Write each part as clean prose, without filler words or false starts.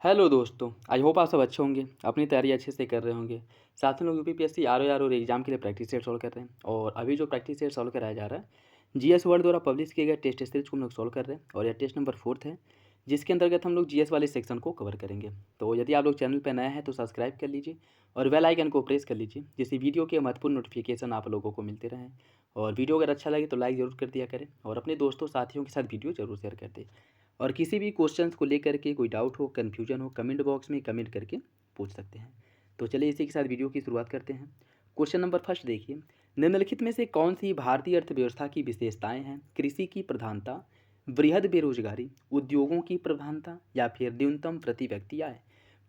Hello दोस्तों, I hope आप सब अच्छे होंगे, अपनी तैयारी अच्छे से कर रहे होंगे। साथ में लोग यूपीपीएससी आर एग्जाम के लिए प्रैक्टिस सेट सॉल्व कर रहे हैं। और अभी जो प्रैक्टिस सेट सॉल्व कराया जा रहा है जीएस वर्ल्ड द्वारा पब्लिश किए गए टेस्ट सीरीज को हम लोग सॉल्व कर रहे हैं। और यह टेस्ट नंबर 4 है, जिसके अंतर्गत हम लोग जीएस वाले सेक्शन को कवर करेंगे। तो यदि आप लोग चैनल पर नए हैं तो सब्सक्राइब कर लीजिए और बेल आइकन को प्रेस कर लीजिए, जिससे वीडियो के महत्वपूर्ण नोटिफिकेशन आप लोगों को मिलते रहें। और वीडियो अगर अच्छा लगे तो लाइक ज़रूर कर दिया करें और अपने दोस्तों साथियों के साथ वीडियो जरूर शेयर कर दें। और किसी भी क्वेश्चंस को लेकर के कोई डाउट हो, कन्फ्यूजन हो, कमेंट बॉक्स में कमेंट करके पूछ सकते हैं। तो चलिए इसी के साथ वीडियो की शुरुआत करते हैं। क्वेश्चन नंबर फर्स्ट देखिए, निम्नलिखित में से कौन सी भारतीय अर्थव्यवस्था की विशेषताएं हैं? कृषि की प्रधानता, बृहद बेरोजगारी, उद्योगों की प्रधानता या फिर न्यूनतम प्रति व्यक्ति आय।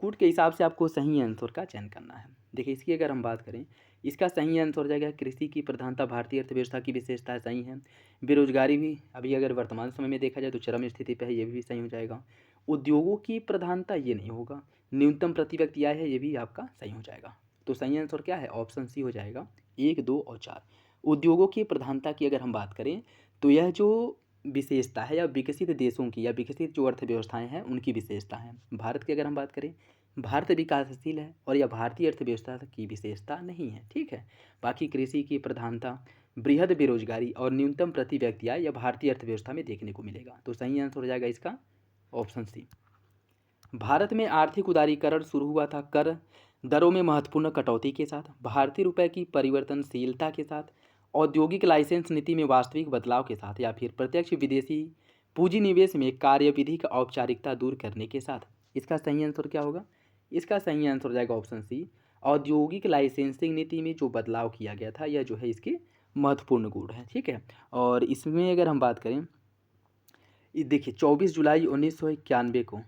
कूट के हिसाब से आपको सही आंसर का चयन करना है। देखिए इसकी अगर हम बात करें, इसका सही आंसर हो जाएगा कृषि की प्रधानता भारतीय अर्थव्यवस्था की विशेषता सही है। बेरोजगारी भी अभी अगर वर्तमान समय में देखा जाए तो चरम स्थिति पे है, ये भी सही हो जाएगा। उद्योगों की प्रधानता ये नहीं होगा। न्यूनतम प्रति व्यक्ति आय है, ये भी आपका सही हो जाएगा। तो सही आंसर क्या है? ऑप्शन सी हो जाएगा, 1, 2 और 4। उद्योगों की प्रधानता की अगर हम बात करें तो यह जो विशेषता है या विकसित देशों की या विकसित जो अर्थव्यवस्थाएं हैं उनकी विशेषता है। भारत की अगर हम बात करें, भारत विकासशील है और यह भारतीय अर्थव्यवस्था की विशेषता नहीं है। ठीक है, बाकी कृषि की प्रधानता, बृहद बेरोजगारी और न्यूनतम प्रति व्यक्ति आय यह भारतीय अर्थव्यवस्था में देखने को मिलेगा। तो सही आंसर हो जाएगा इसका ऑप्शन सी। भारत में आर्थिक उदारीकरण शुरू हुआ था कर दरों में महत्वपूर्ण कटौती के साथ, भारतीय रुपए की परिवर्तनशीलता के साथ, औद्योगिक लाइसेंस नीति में वास्तविक बदलाव के साथ या फिर प्रत्यक्ष विदेशी पूंजी निवेश में कार्यविधि का औपचारिकता दूर करने के साथ। इसका सही आंसर क्या होगा? इसका सही आंसर हो जाएगा ऑप्शन सी। औद्योगिक लाइसेंसिंग नीति में जो बदलाव किया गया था यह जो है इसके महत्वपूर्ण गुण है। ठीक है, और इसमें अगर हम बात करें, देखिए 24 जुलाई 1991 को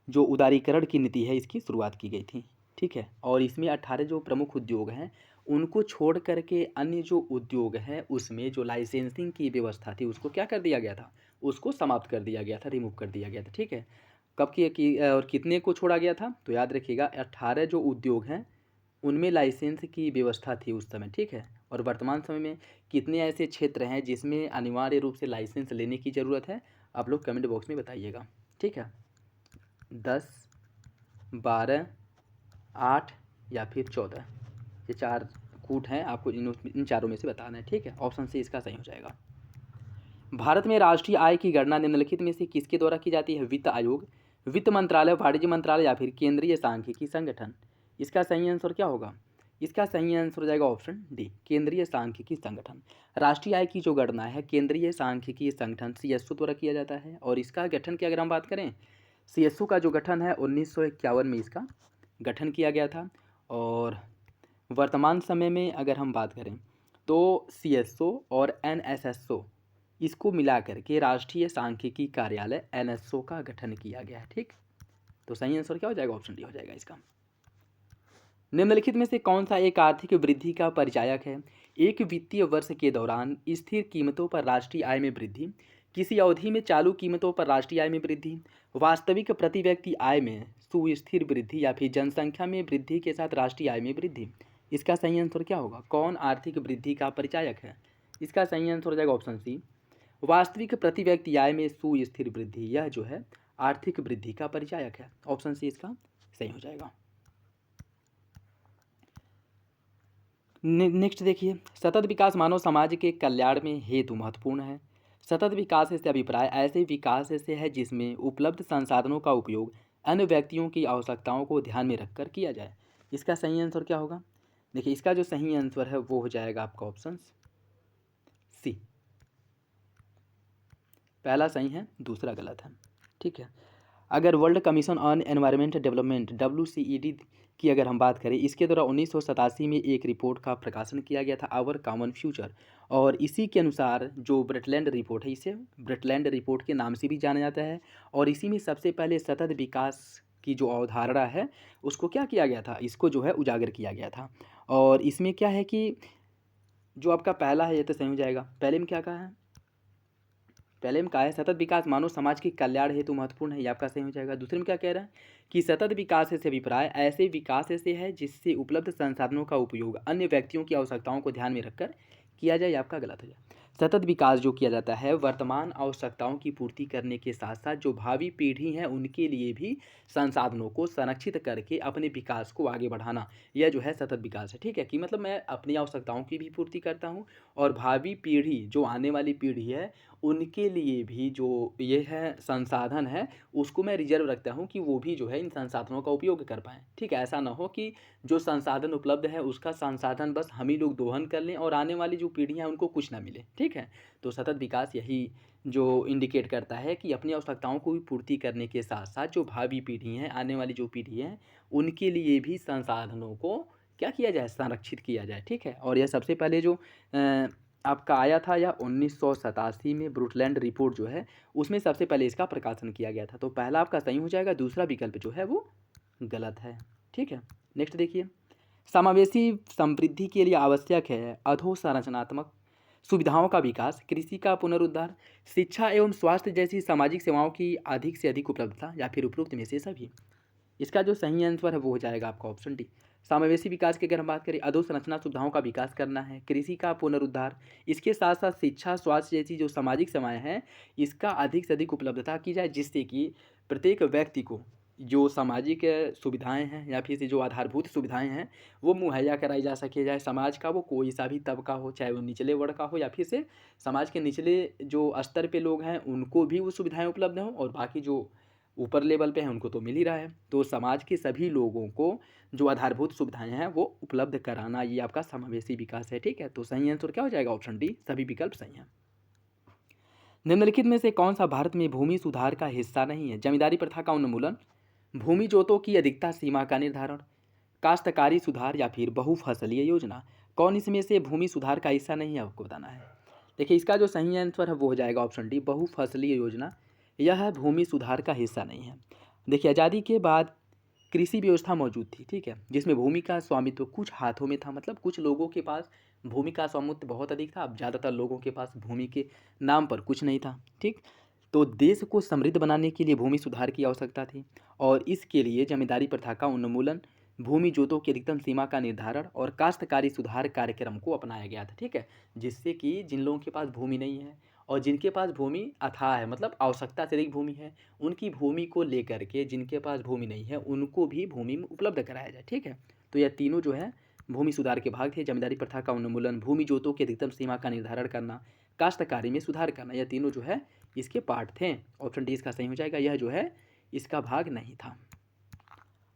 जो उदारीकरण की नीति है इसकी शुरुआत की गई थी। ठीक है, और इसमें 18 जो प्रमुख उद्योग हैं उनको छोड़ करके अन्य जो उद्योग हैं उसमें जो लाइसेंसिंग की व्यवस्था थी उसको क्या कर दिया गया था? उसको समाप्त कर दिया गया था, रिमूव कर दिया गया था। ठीक है, कब की और कितने को छोड़ा गया था? तो याद रखिएगा 18 जो उद्योग हैं उनमें लाइसेंस की व्यवस्था थी उस समय। ठीक है, और वर्तमान समय में कितने ऐसे क्षेत्र हैं जिसमें अनिवार्य रूप से लाइसेंस लेने की ज़रूरत है? आप लोग कमेंट बॉक्स में बताइएगा। ठीक है, 10, 12, 8 या फिर 14, ये 4 कूट हैं, आपको इन चारों में से बताना है। ठीक है, ऑप्शन सी इसका सही हो जाएगा। भारत में राष्ट्रीय आय की गणना निम्नलिखित में से किसके द्वारा की जाती है? वित्त आयोग, वित्त मंत्रालय, वाणिज्य मंत्रालय या फिर केंद्रीय सांख्यिकी संगठन। इसका सही आंसर क्या होगा? इसका सही आंसर हो जाएगा ऑप्शन डी, केंद्रीय सांख्यिकी संगठन। राष्ट्रीय आय की जो गणना है केंद्रीय सांख्यिकी संगठन सीएसओ द्वारा किया जाता है। और इसका गठन की अगर हम बात करें, सीएसओ का जो गठन है 1951 में इसका गठन किया गया था। और वर्तमान समय में अगर हम बात करें तो सीएसओ और एनएसएसओ इसको मिलाकर के राष्ट्रीय सांख्यिकी कार्यालय एनएसओ का गठन किया गया है। ठीक, तो सही आंसर क्या हो जाएगा? ऑप्शन डी हो जाएगा इसका। निम्नलिखित में से कौन सा एक आर्थिक वृद्धि का परिचायक है? एक वित्तीय वर्ष के दौरान स्थिर कीमतों पर राष्ट्रीय आय में वृद्धि, किसी अवधि में चालू कीमतों पर राष्ट्रीय आय में वृद्धि, वास्तविक प्रति व्यक्ति आय में सुस्थिर वृद्धि या फिर जनसंख्या में वृद्धि के साथ राष्ट्रीय आय में वृद्धि। इसका सही आंसर क्या होगा? कौन आर्थिक वृद्धि का परिचायक है? इसका सही आंसर हो जाएगा ऑप्शन सी, वास्तविक प्रति व्यक्ति आय में सुस्थिर वृद्धि। यह जो है आर्थिक वृद्धि का परिचायक है। ऑप्शन सी इसका सही हो जाएगा। नेक्स्ट देखिए, सतत विकास मानव समाज के कल्याण में हेतु महत्वपूर्ण है। सतत विकास से अभिप्राय ऐसे विकास से है जिसमें उपलब्ध संसाधनों का उपयोग अन्य व्यक्तियों की आवश्यकताओं को ध्यान में रखकर किया जाए। इसका सही आंसर क्या होगा? देखिए इसका जो सही आंसर है वो हो जाएगा आपका ऑप्शन सी। पहला सही है, दूसरा गलत है। ठीक है, अगर world commission on environment development WCED की अगर हम बात करें, इसके द्वारा 1987 में एक रिपोर्ट का प्रकाशन किया गया था, आवर कॉमन फ्यूचर। और इसी के अनुसार जो ब्रटलैंड रिपोर्ट है, इसे ब्रटलैंड रिपोर्ट के नाम से भी जाना जाता है। और इसी में सबसे पहले सतत विकास की जो अवधारणा है उसको क्या किया गया था? इसको जो है उजागर किया गया था। और इसमें क्या है कि जो आपका पहला है ये तो सही हो जाएगा। पहले में क्या कहा है? पहले में कहा है सतत विकास मानव समाज के कल्याण हेतु महत्वपूर्ण है, ये आपका सही हो जाएगा। दूसरे में क्या कह रहा है कि सतत विकास से अभिप्राय ऐसे विकास से है जिससे उपलब्ध संसाधनों का उपयोग अन्य व्यक्तियों की आवश्यकताओं को ध्यान में रखकर किया जाए, ये आपका गलत हो जाए। सतत विकास जो किया जाता है वर्तमान आवश्यकताओं की पूर्ति करने के साथ साथ जो भावी पीढ़ी हैं उनके लिए भी संसाधनों को संरक्षित करके अपने विकास को आगे बढ़ाना, यह जो है सतत विकास है। ठीक है, कि मतलब मैं अपनी आवश्यकताओं की भी पूर्ति करता हूँ और भावी पीढ़ी जो आने वाली पीढ़ी है उनके लिए भी जो ये है संसाधन है उसको मैं रिजर्व रखता हूँ कि वो भी जो है इन संसाधनों का उपयोग कर पाएँ। ठीक है, ऐसा ना हो कि जो संसाधन उपलब्ध है उसका संसाधन बस हम ही लोग दोहन कर लें और आने वाली जो पीढ़ियाँ हैं उनको कुछ ना मिले। ठीक है, तो सतत विकास यही जो इंडिकेट करता है कि अपनी आवश्यकताओं को भी पूर्ति करने के साथ साथ जो भावी पीढ़ी हैं, आने वाली जो पीढ़ी है उनके लिए भी संसाधनों को क्या किया जाए, संरक्षित किया जाए। ठीक है, और यह सबसे पहले जो आपका आया था या 1987 में ब्रुटलैंड रिपोर्ट जो है उसमें सबसे पहले इसका प्रकाशन किया गया था। तो पहला आपका सही हो जाएगा, दूसरा विकल्प जो है वो गलत है। ठीक है, नेक्स्ट देखिए, समावेशी समृद्धि के लिए आवश्यक है अधोसंरचनात्मक सुविधाओं का विकास, कृषि का पुनरुद्धार, शिक्षा एवं स्वास्थ्य जैसी सामाजिक सेवाओं की अधिक से अधिक उपलब्धता या फिर उपरोक्त में से सभी। इसका जो सही आंसर है वो हो जाएगा आपका ऑप्शन डी। समावेशी विकास की अगर हम बात करें, अधोसंरचना सुविधाओं का विकास करना है, कृषि का पुनरुद्धार, इसके साथ साथ शिक्षा स्वास्थ्य जैसी जो सामाजिक सेवाएं हैं इसका अधिक से अधिक उपलब्धता की जाए जिससे कि प्रत्येक व्यक्ति को जो सामाजिक सुविधाएं हैं या फिर से जो आधारभूत सुविधाएं हैं वो मुहैया कराई जा सके। जाए समाज का वो कोई सा भी तबका हो, चाहे वो निचले वर्ग का हो या फिर से समाज के निचले जो स्तर पे लोग हैं उनको भी वो सुविधाएं उपलब्ध हों और बाकी जो ऊपर लेवल पे हैं उनको तो मिल ही रहा है। तो समाज के सभी लोगों को जो आधारभूत सुविधाएं हैं वो उपलब्ध कराना, ये आपका समावेशी विकास है। ठीक है, तो सही आंसर क्या हो जाएगा, ऑप्शन डी, सभी विकल्प सही हैं। निम्नलिखित में से कौन सा भारत में भूमि सुधार का हिस्सा नहीं है? जमींदारी प्रथा का उन्मूलन, भूमि जोतों की अधिकता सीमा का निर्धारण, काश्तकारी सुधार या फिर बहुफसलीय योजना। कौन इसमें से भूमि सुधार का हिस्सा नहीं है, आपको बताना है। देखिए इसका जो सही आंसर है वो हो जाएगा ऑप्शन डी, बहुफसलीय योजना। यह भूमि सुधार का हिस्सा नहीं है। देखिए आज़ादी के बाद कृषि व्यवस्था मौजूद थी, ठीक है, जिसमें भूमि का स्वामित्व कुछ हाथों में था, मतलब कुछ लोगों के पास भूमि का स्वामित्व बहुत अधिक था। अब ज़्यादातर लोगों के पास भूमि के नाम पर कुछ नहीं था। ठीक, तो देश को समृद्ध बनाने के लिए भूमि सुधार की आवश्यकता थी और इसके लिए जमींदारी प्रथा का उन्मूलन, भूमि जोतों की अधिकतम सीमा का निर्धारण और काश्तकारी सुधार कार्यक्रम को अपनाया गया था। ठीक है, जिससे कि जिन लोगों के पास भूमि नहीं है और जिनके पास भूमि अथाह है, मतलब आवश्यकता से अधिक भूमि है, उनकी भूमि को लेकर के जिनके पास भूमि नहीं है उनको भी भूमि उपलब्ध कराया जाए। ठीक है, तो यह तीनों जो है भूमि सुधार के भाग थे। जमींदारी प्रथा का उन्मूलन, भूमि जोतों की अधिकतम सीमा का निर्धारण करना, काश्तकारी में सुधार करना, यह तीनों जो है इसके पार्ट थे। ऑप्शन डी इसका सही हो जाएगा, यह जो है इसका भाग नहीं था।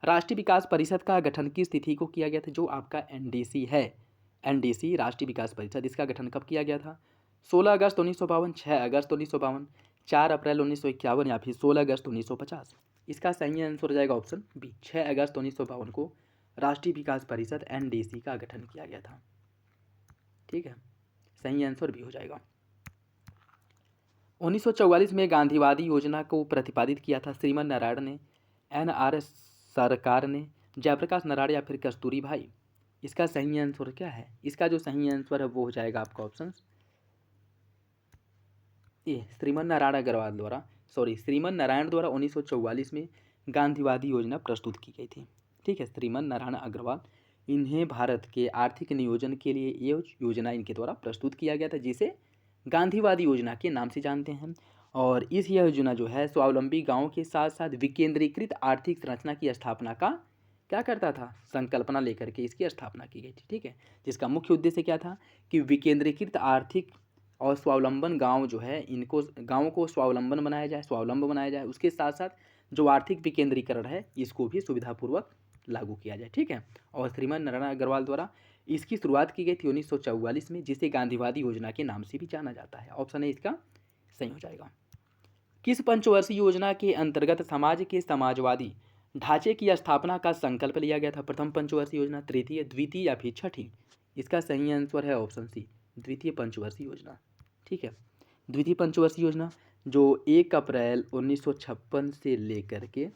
राष्ट्रीय विकास परिषद का गठन किस तिथि को किया गया था? जो आपका एनडीसी है, एनडीसी राष्ट्रीय विकास परिषद, इसका गठन कब किया गया था? 16 अगस्त 1952, 6 अगस्त 1952, 4 अप्रैल 1951 या फिर 16 अगस्त 1950। इसका सही आंसर हो जाएगा ऑप्शन बी, 6 अगस्त 1952 को राष्ट्रीय विकास परिषद एनडीसी का गठन किया गया था। ठीक है, सही आंसर भी हो जाएगा। 1944 में गांधीवादी योजना को प्रतिपादित किया था श्रीमन नारायण ने, एनआर सरकार ने, जयप्रकाश नारायण या फिर कस्तूरी भाई। इसका सही आंसर क्या है? इसका जो सही आंसर है वो हो जाएगा आपका ऑप्शन ए, श्रीमन नारायण अग्रवाल द्वारा, श्रीमन नारायण द्वारा 1944 में गांधीवादी योजना प्रस्तुत की गई थी। ठीक है, श्रीमन नारायण अग्रवाल, इन्हें भारत के आर्थिक नियोजन के लिए ये योजना इनके द्वारा प्रस्तुत किया गया था जिसे गांधीवादी योजना के नाम से जानते हैं। और इस योजना जो है स्वावलंबी गांवों के साथ साथ विकेंद्रीकृत आर्थिक संरचना की स्थापना का क्या करता था, संकल्पना लेकर के इसकी स्थापना की गई थी। ठीक है, जिसका मुख्य उद्देश्य क्या था कि विकेंद्रीकृत आर्थिक और स्वावलंबन गांव जो है इनको गाँवों को स्वावलंबन बनाया जाए, स्वावलंब बनाया जाए, उसके साथ साथ जो आर्थिक विकेंद्रीकरण है इसको भी सुविधापूर्वक लागू किया जाए। ठीक है, और श्रीमान नारायण अग्रवाल द्वारा इसकी शुरुआत की गई थी 1944 में, जिसे गांधीवादी योजना के नाम से भी जाना जाता है। ऑप्शन ए इसका सही हो जाएगा। किस पंचवर्षीय योजना के अंतर्गत समाज के समाजवादी ढांचे की स्थापना का संकल्प लिया गया था? प्रथम पंचवर्षीय योजना, तृतीय, द्वितीय या फिर छठी? इसका सही आंसर है ऑप्शन सी, द्वितीय पंचवर्षीय योजना। ठीक है, द्वितीय पंचवर्षीय योजना जो 1 अप्रैल 1956 से लेकर के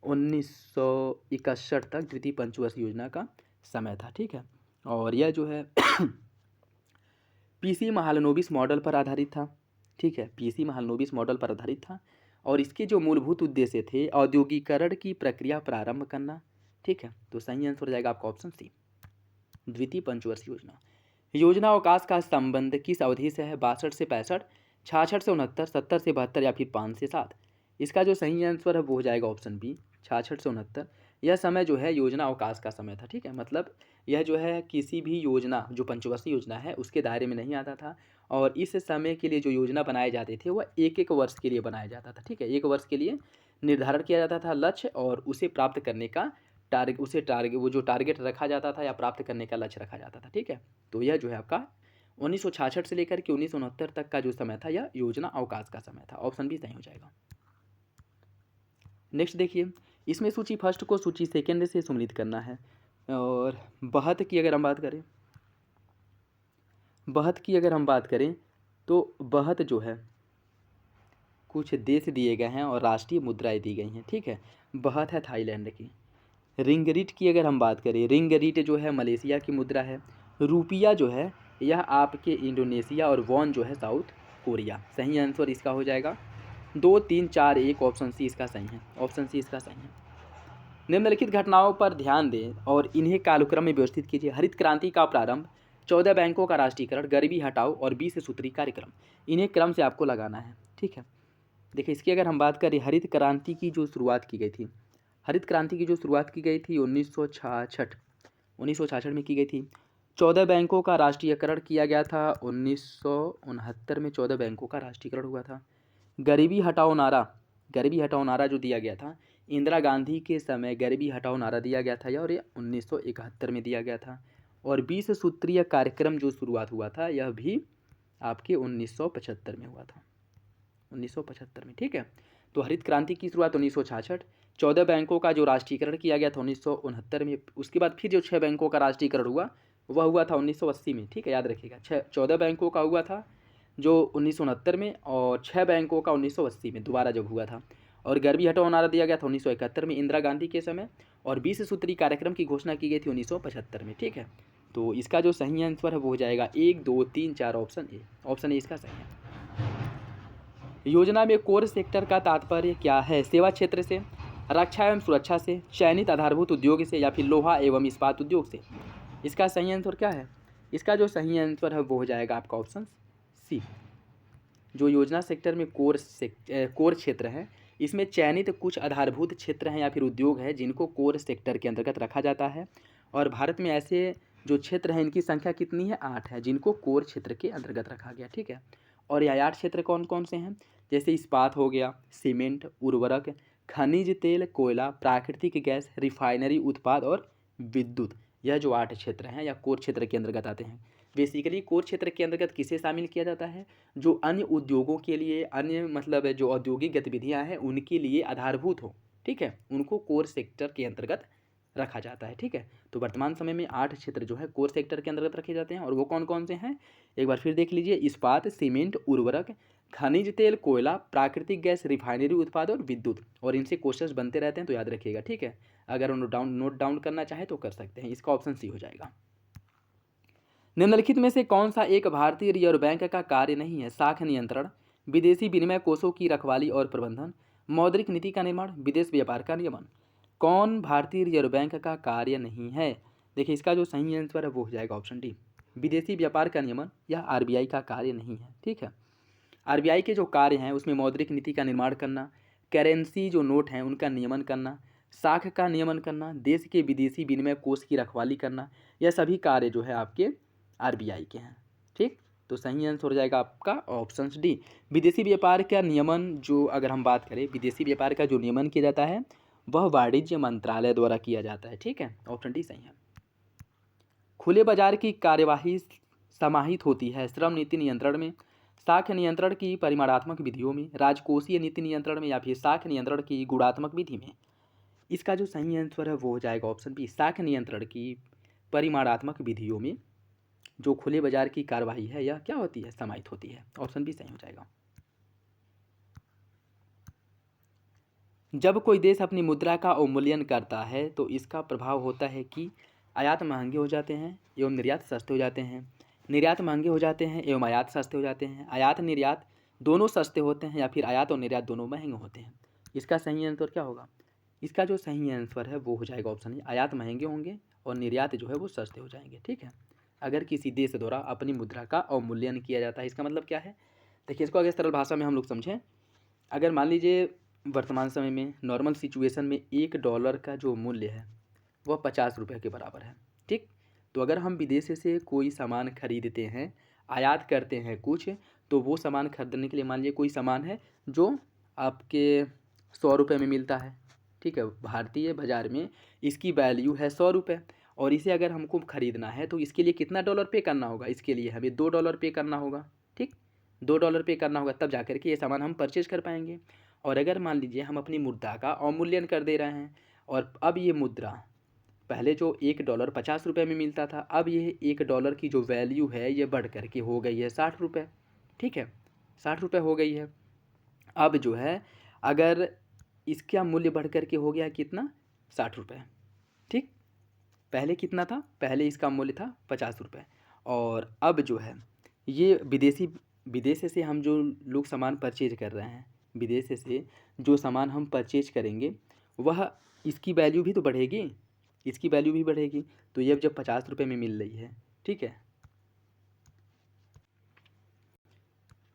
1961 तक द्वितीय पंचवर्षीय योजना का समय था। ठीक है, और यह जो है पीसी महालनोबिस मॉडल पर आधारित था। ठीक है, पीसी महालनोबिस मॉडल पर आधारित था और इसके जो मूलभूत उद्देश्य थे औद्योगिकरण की प्रक्रिया प्रारंभ करना। ठीक है, तो सही आंसर हो जाएगा आपका ऑप्शन सी, द्वितीय पंचवर्षीय योजना। योजना अवकाश का संबंध किस अवधि से है? 62 से 65, 66 से 69, 70 से 72 या फिर 5 से 7। इसका जो सही आंसर है वो हो जाएगा ऑप्शन बी, 66 से 69। यह समय जो है योजना अवकाश का समय था, ठीक है। मतलब यह जो है किसी भी योजना, जो पंचवर्षीय योजना है, उसके दायरे में नहीं आता था। और इस समय के लिए जो योजना बनाए जाते थे वह एक एक वर्ष के लिए बनाया जाता था, ठीक है। एक वर्ष के लिए निर्धारण किया जाता था लक्ष्य, और उसे प्राप्त करने का वो जो टारगेट रखा जाता था या प्राप्त करने का लक्ष्य रखा जाता था, ठीक है। तो यह जो है आपका 1966 से लेकर के 1969 तक का जो समय था यह योजना अवकाश का समय था। ऑप्शन भी सही हो जाएगा। नेक्स्ट देखिए, इसमें सूची फर्स्ट को सूची सेकेंड से सम्मिलित करना है। और बहत की अगर हम बात करें तो बहत जो है कुछ देश दिए गए हैं और राष्ट्रीय मुद्राएं दी गई हैं, ठीक है। बहत है थाईलैंड की। रिंगरिट की अगर हम बात करें, रिंगरिट जो है मलेशिया की मुद्रा है। रुपया जो है यह आपके इंडोनेशिया, और वॉन जो है साउथ कोरिया। सही आंसर इसका हो जाएगा 2, 3, 4, 1। ऑप्शन सी इसका सही है। ऑप्शन सी इसका सही है। निम्नलिखित घटनाओं पर ध्यान दें और इन्हें कालक्रम में व्यवस्थित कीजिए। हरित क्रांति का प्रारंभ, 14 बैंकों का राष्ट्रीयकरण, गरीबी हटाओ और 20 सूत्री कार्यक्रम। इन्हें क्रम से आपको लगाना है, ठीक है। देखिए, इसकी अगर हम बात करें, हरित क्रांति की जो शुरुआत की गई थी 1966 में की गई थी। 14 बैंकों का राष्ट्रीयकरण किया गया था 1969 में। 14 बैंकों का राष्ट्रीयकरण हुआ था। गरीबी हटाओ नारा जो दिया गया था इंदिरा गांधी के समय, गरीबी हटाओ नारा दिया गया था, और ये 1971 में दिया गया था। और 20 सूत्रीय कार्यक्रम जो शुरुआत हुआ था यह भी आपके 1975 में हुआ था, 1975 में, ठीक है। तो हरित क्रांति की शुरुआत 1966, 14 बैंकों का जो राष्ट्रीयकरण किया गया था 1969 में। उसके बाद फिर जो 6 बैंकों का राष्ट्रीयकरण हुआ वह हुआ था 1980 में, ठीक है, याद रखिएगा। 14 बैंकों का हुआ था जो 1969 में, और 6 बैंकों का 1980 में दोबारा जब हुआ था। और गरीबी हटाओ नारा दिया गया था 1971 में इंदिरा गांधी के समय, और 20 सूत्री कार्यक्रम की घोषणा की गई थी 1975 में, ठीक है। तो इसका जो सही आंसर है वो हो जाएगा 1, 2, 3, 4। ऑप्शन ए इसका सही है। योजना में कोर सेक्टर का तात्पर्य क्या है? सेवा क्षेत्र से, रक्षा एवं सुरक्षा से, चयनित आधारभूत उद्योग से, या फिर लोहा एवं इस्पात उद्योग से। इसका सही आंसर क्या है? इसका जो सही आंसर है वो हो जाएगा आपका ऑप्शन सी। जो योजना सेक्टर में कोर क्षेत्र है, इसमें चयनित कुछ आधारभूत क्षेत्र हैं या फिर उद्योग है जिनको कोर सेक्टर के अंतर्गत रखा जाता है। और भारत में ऐसे जो क्षेत्र हैं इनकी संख्या कितनी है? 8 है, जिनको कोर क्षेत्र के अंतर्गत रखा गया, ठीक है। और ये 8 क्षेत्र कौन कौन से हैं? जैसे इस्पात हो गया, सीमेंट, उर्वरक, खनिज तेल, कोयला, प्राकृतिक गैस, रिफाइनरी उत्पाद और विद्युत। यह जो 8 क्षेत्र हैं या कोर क्षेत्र के अंतर्गत आते हैं। बेसिकली कोर क्षेत्र के अंतर्गत किसे शामिल किया जाता है? जो अन्य उद्योगों के लिए, अन्य मतलब जो औद्योगिक गतिविधियां हैं उनके लिए आधारभूत हो, ठीक है, उनको कोर सेक्टर के अंतर्गत रखा जाता है, ठीक है। तो वर्तमान समय में 8 क्षेत्र जो है कोर सेक्टर के अंतर्गत रखे जाते हैं, और वो कौन कौन से हैं एक बार फिर देख लीजिए। इस्पात, सीमेंट, उर्वरक, खनिज तेल, कोयला, प्राकृतिक गैस, रिफाइनरी उत्पाद और विद्युत। और इनसे क्वेश्चंस बनते रहते हैं, तो याद रखिएगा, ठीक है। अगर नोट डाउन करना चाहे तो कर सकते हैं। इसका ऑप्शन सी हो जाएगा। निम्नलिखित में से कौन सा एक भारतीय रिजर्व बैंक का कार्य नहीं है? साख नियंत्रण, विदेशी विनिमय कोषों की रखवाली और प्रबंधन, मौद्रिक नीति का निर्माण, विदेश व्यापार का नियमन। कौन भारतीय रिजर्व बैंक का कार्य नहीं है? देखिए, इसका जो सही आंसर है वो हो जाएगा ऑप्शन डी, विदेशी व्यापार का नियमन। यह आरबीआई का कार्य नहीं है, ठीक है। आरबीआई के जो कार्य हैं उसमें मौद्रिक नीति का निर्माण करना, करेंसी जो नोट हैं उनका नियमन करना, साख का नियमन करना, देश के विदेशी विनिमय कोष की रखवाली करना, यह सभी कार्य जो है आपके आरबीआई के हैं, ठीक। तो सही आंसर हो जाएगा आपका ऑप्शन डी, विदेशी व्यापार का नियमन। जो अगर हम बात करें, विदेशी व्यापार का जो नियमन किया जाता है वह वाणिज्य मंत्रालय द्वारा किया जाता है, ठीक है। ऑप्शन डी सही है। खुले बाजार की कार्यवाही समाहित होती है श्रम नीति नियंत्रण में, साख नियंत्रण की परिमाणात्मक विधियों में, राजकोषीय नीति नियंत्रण में, या फिर साख नियंत्रण की गुणात्मक विधि में। इसका जो सही आंसर है वो हो जाएगा ऑप्शन बी, साख नियंत्रण की परिमाणात्मक विधियों में जो खुले बाजार की कार्यवाही है यह क्या होती है? समाहित होती है। ऑप्शन बी सही हो जाएगा। जब कोई देश अपनी मुद्रा का अवमूल्यन करता है तो इसका प्रभाव होता है कि आयात महंगे हो जाते हैं एवं निर्यात सस्ते हो जाते हैं, निर्यात महंगे हो जाते हैं एवं आयात सस्ते हो जाते हैं, आयात निर्यात दोनों सस्ते होते हैं, या फिर आयात और निर्यात दोनों महंगे होते हैं। इसका सही आंसर क्या होगा? इसका जो सही आंसर है वो हो जाएगा ऑप्शन ए, आयात महंगे होंगे और निर्यात जो है वो सस्ते हो जाएंगे, ठीक है। अगर किसी देश द्वारा अपनी मुद्रा का अवमूल्यन किया जाता है। इसका मतलब क्या है? देखिए, इसको अगर सरल भाषा में हम लोग समझें, अगर मान लीजिए वर्तमान समय में नॉर्मल सिचुएशन में $1 का जो मूल्य है वह ₹50 के बराबर है, ठीक। तो अगर हम विदेश से कोई सामान खरीदते हैं, आयात करते हैं कुछ, तो वो सामान खरीदने के लिए मान लीजिए कोई सामान है जो आपके ₹100 में मिलता है, ठीक है। भारतीय बाज़ार में इसकी वैल्यू है ₹100 और इसे अगर हमको खरीदना है तो इसके लिए कितना डॉलर पे करना होगा? इसके लिए हमें $2 पे करना होगा, ठीक। $2 पे करना होगा, तब जाकर के ये सामान हम परचेज कर पाएंगे। और अगर मान लीजिए हम अपनी मुद्रा का अवमूल्यन कर दे रहे हैं और अब ये मुद्रा, पहले जो $1 ₹50 में मिलता था, अब ये $1 की जो वैल्यू है ये बढ़ कर के हो गई है ₹60, ठीक है। ₹60 हो गई है। अब जो है अगर इसका मूल्य बढ़ कर के हो गया कितना? ₹60, ठीक। पहले कितना था? पहले इसका मूल्य था ₹50 और अब जो है ये विदेश से हम जो लोग सामान परचेज कर रहे हैं, विदेश से जो सामान हम परचेज करेंगे वह इसकी वैल्यू भी तो बढ़ेगी, इसकी वैल्यू भी बढ़ेगी। तो ये जब ₹50 में मिल रही है, ठीक है।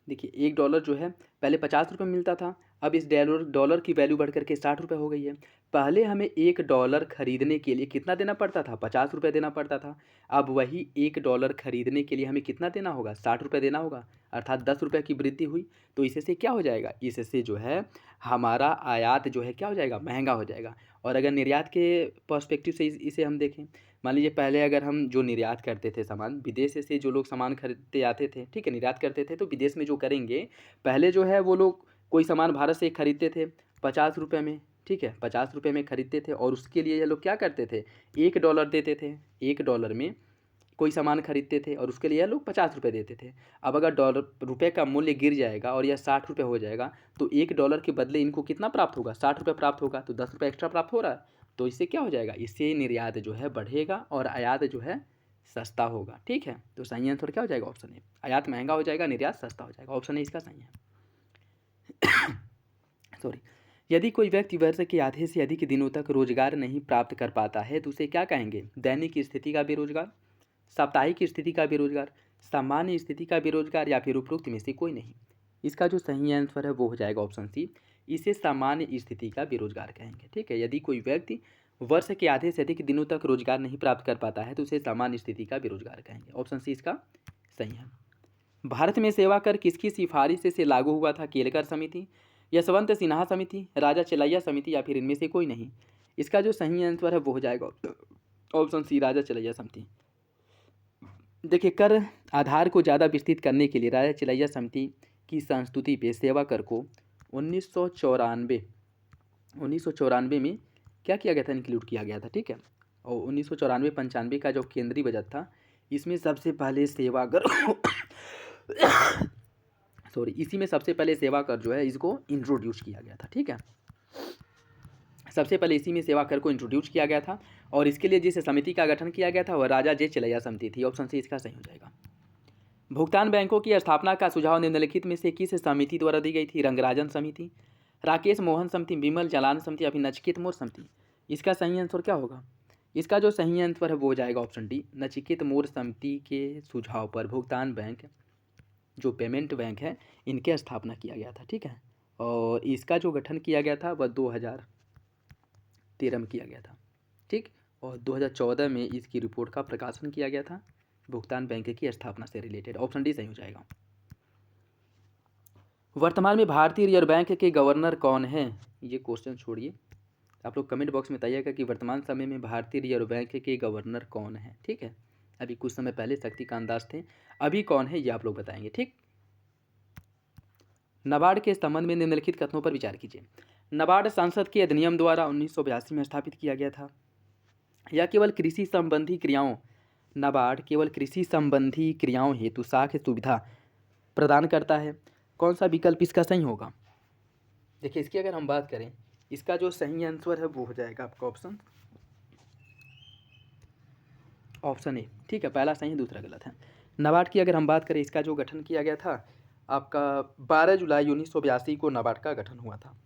देखिए, $1 जो है पहले ₹50 में मिलता था, अब इस डॉलर की वैल्यू बढ़ कर के ₹60 हो गई है। पहले हमें $1 खरीदने के लिए कितना देना पड़ता था? ₹50 देना पड़ता था। अब वही $1 खरीदने के लिए हमें कितना देना होगा? ₹60 देना होगा, अर्थात ₹10 की वृद्धि हुई। तो इससे क्या हो जाएगा? इससे जो है हमारा आयात जो है क्या हो जाएगा? महंगा हो जाएगा। और अगर निर्यात के पर्सपेक्टिव से इसे हम देखें, मान लीजिए पहले अगर हम जो निर्यात करते थे सामान, विदेश से जो लोग सामान खरीदते आते थे, ठीक है, निर्यात करते थे, तो विदेश में जो करेंगे, पहले जो है वो लोग कोई सामान भारत से खरीदते थे ₹50 में, ठीक है, ₹50 में खरीदते थे और उसके लिए ये लोग क्या करते थे? $1 देते थे। $1 में कोई सामान खरीदते थे और उसके लिए ये लोग ₹50 देते थे। अब अगर रुपये का मूल्य गिर जाएगा और यह ₹60 हो जाएगा, तो $1 के बदले इनको कितना प्राप्त होगा? ₹60 प्राप्त होगा, तो ₹10 एक्स्ट्रा प्राप्त हो रहा है। तो इससे क्या हो जाएगा? इससे निर्यात जो है बढ़ेगा और आयात जो है सस्ता होगा, ठीक है। तो सही आंसर क्या हो जाएगा? ऑप्शन ए। आयात महंगा हो जाएगा, निर्यात सस्ता हो जाएगा। ऑप्शन ए इसका सही है। सॉरी। यदि कोई व्यक्ति वर्ष के आधे से अधिक दिनों तक रोजगार नहीं प्राप्त कर पाता है तो उसे क्या कहेंगे? दैनिक स्थिति का बेरोजगार, साप्ताहिक स्थिति का बेरोजगार, सामान्य स्थिति का बेरोजगार या फिर उपरोक्त में से कोई नहीं। इसका जो सही आंसर है वो हो जाएगा ऑप्शन सी। इसे सामान्य स्थिति का बेरोजगार कहेंगे, ठीक है। यदि कोई व्यक्ति वर्ष के आधे से अधिक दिनों तक रोजगार नहीं प्राप्त कर पाता है तो उसे सामान्य स्थिति का बेरोजगार कहेंगे। ऑप्शन सी इसका सही है। भारत में सेवा कर किसकी सिफारिश से लागू हुआ था? केलकर समिति, यशवंत सिन्हा समिति, राजा चलैया समिति या फिर इनमें से कोई नहीं। इसका जो सही आंसर है वो हो जाएगा ऑप्शन सी, राजा चलैया समिति। देखिए, कर आधार को ज़्यादा विस्तृत करने के लिए राजा चलैया समिति की संस्तुति पे सेवा कर को 1994 में क्या किया गया था? इंक्लूड किया गया था, ठीक है। और 1994-95 का जो केंद्रीय बजट था, इसमें सबसे पहले सेवा कर सॉरी, इसी में सबसे पहले सेवा कर जो है इसको इंट्रोड्यूस किया गया था, ठीक है। सबसे पहले इसी में सेवा कर को इंट्रोड्यूस किया गया था और इसके लिए जिस समिति का गठन किया गया था वह राजा जे चलैया समिति थी। ऑप्शन सी इसका सही हो जाएगा। भुगतान बैंकों की स्थापना का सुझाव निम्नलिखित में से किस समिति द्वारा दी गई थी? रंगराजन समिति, राकेश मोहन समिति, विमल जालान समिति या फिर नचिकेत मोर समिति। इसका सही आंसर क्या होगा? इसका जो सही आंसर है वो हो जाएगा ऑप्शन डी, नचिकेत मोर समिति के सुझाव पर भुगतान बैंक, जो पेमेंट बैंक है, इनके स्थापना किया गया था, ठीक है। और इसका जो गठन किया गया था वह 2013 में किया गया था, ठीक। और 2014 में इसकी रिपोर्ट का प्रकाशन किया गया था भुगतान बैंक की स्थापना से रिलेटेड। ऑप्शन डी सही हो जाएगा। वर्तमान में भारतीय रिजर्व बैंक के गवर्नर कौन है? ये क्वेश्चन छोड़िए, आप लोग कमेंट बॉक्स में बताइएगा कि वर्तमान समय में भारतीय रिजर्व बैंक के गवर्नर कौन है, ठीक है। अभी कुछ समय पहले शक्तिकांत दास थे, अभी कौन है ये आप लोग बताएंगे, ठीक। नाबार्ड के संबंध में निम्नलिखित कथनों पर विचार कीजिए। नाबार्ड संसद के अधिनियम द्वारा 1982 में स्थापित किया गया था। यह केवल कृषि संबंधी क्रियाओं नाबार्ड केवल कृषि संबंधी क्रियाओं हेतु साख सुविधा प्रदान करता है। कौन सा विकल्प इसका सही होगा? देखिए, इसकी अगर हम बात करें, इसका जो सही आंसर है वो हो जाएगा आपका ऑप्शन ए, ठीक है। पहला सही, दूसरा गलत है। नाबार्ड की अगर हम बात करें, इसका जो गठन किया गया था आपका 12 जुलाई 1982 को नाबार्ड का गठन हुआ था।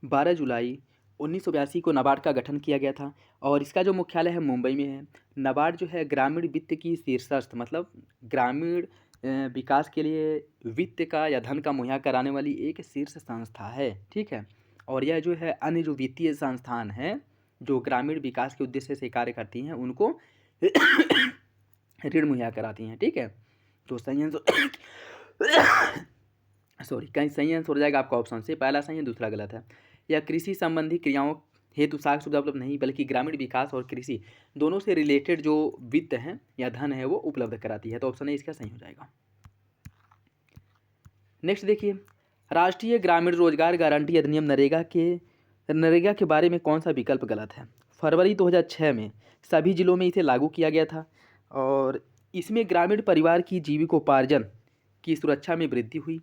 12 जुलाई 1982 को नाबार्ड का गठन किया गया था और इसका जो मुख्यालय है मुंबई में है। नाबार्ड जो है ग्रामीण वित्त की शीर्षस्थ मतलब ग्रामीण विकास के लिए वित्त का या धन का मुहैया कराने वाली एक शीर्ष संस्था है, ठीक है। और यह जो है अन्य जो वित्तीय संस्थान हैं जो ग्रामीण विकास के उद्देश्य से कार्य करती हैं उनको ऋण मुहैया कराती हैं, ठीक है। तो सही आंसर सॉरी कहीं सही आंसर हो जाएगा आपका ऑप्शन से, पहला सही है दूसरा गलत है। यह कृषि संबंधी क्रियाओं हेतु साख सुविधा उपलब्ध नहीं बल्कि ग्रामीण विकास और कृषि दोनों से रिलेटेड जो वित्त है या धन है वो उपलब्ध कराती है। तो ऑप्शन ए इसका सही हो जाएगा। नेक्स्ट देखिए, राष्ट्रीय ग्रामीण रोजगार गारंटी अधिनियम नरेगा के बारे में कौन सा विकल्प गलत है। फरवरी 2006 में सभी जिलों में इसे लागू किया गया था और इसमें ग्रामीण परिवार की जीविकोपार्जन की सुरक्षा में वृद्धि हुई।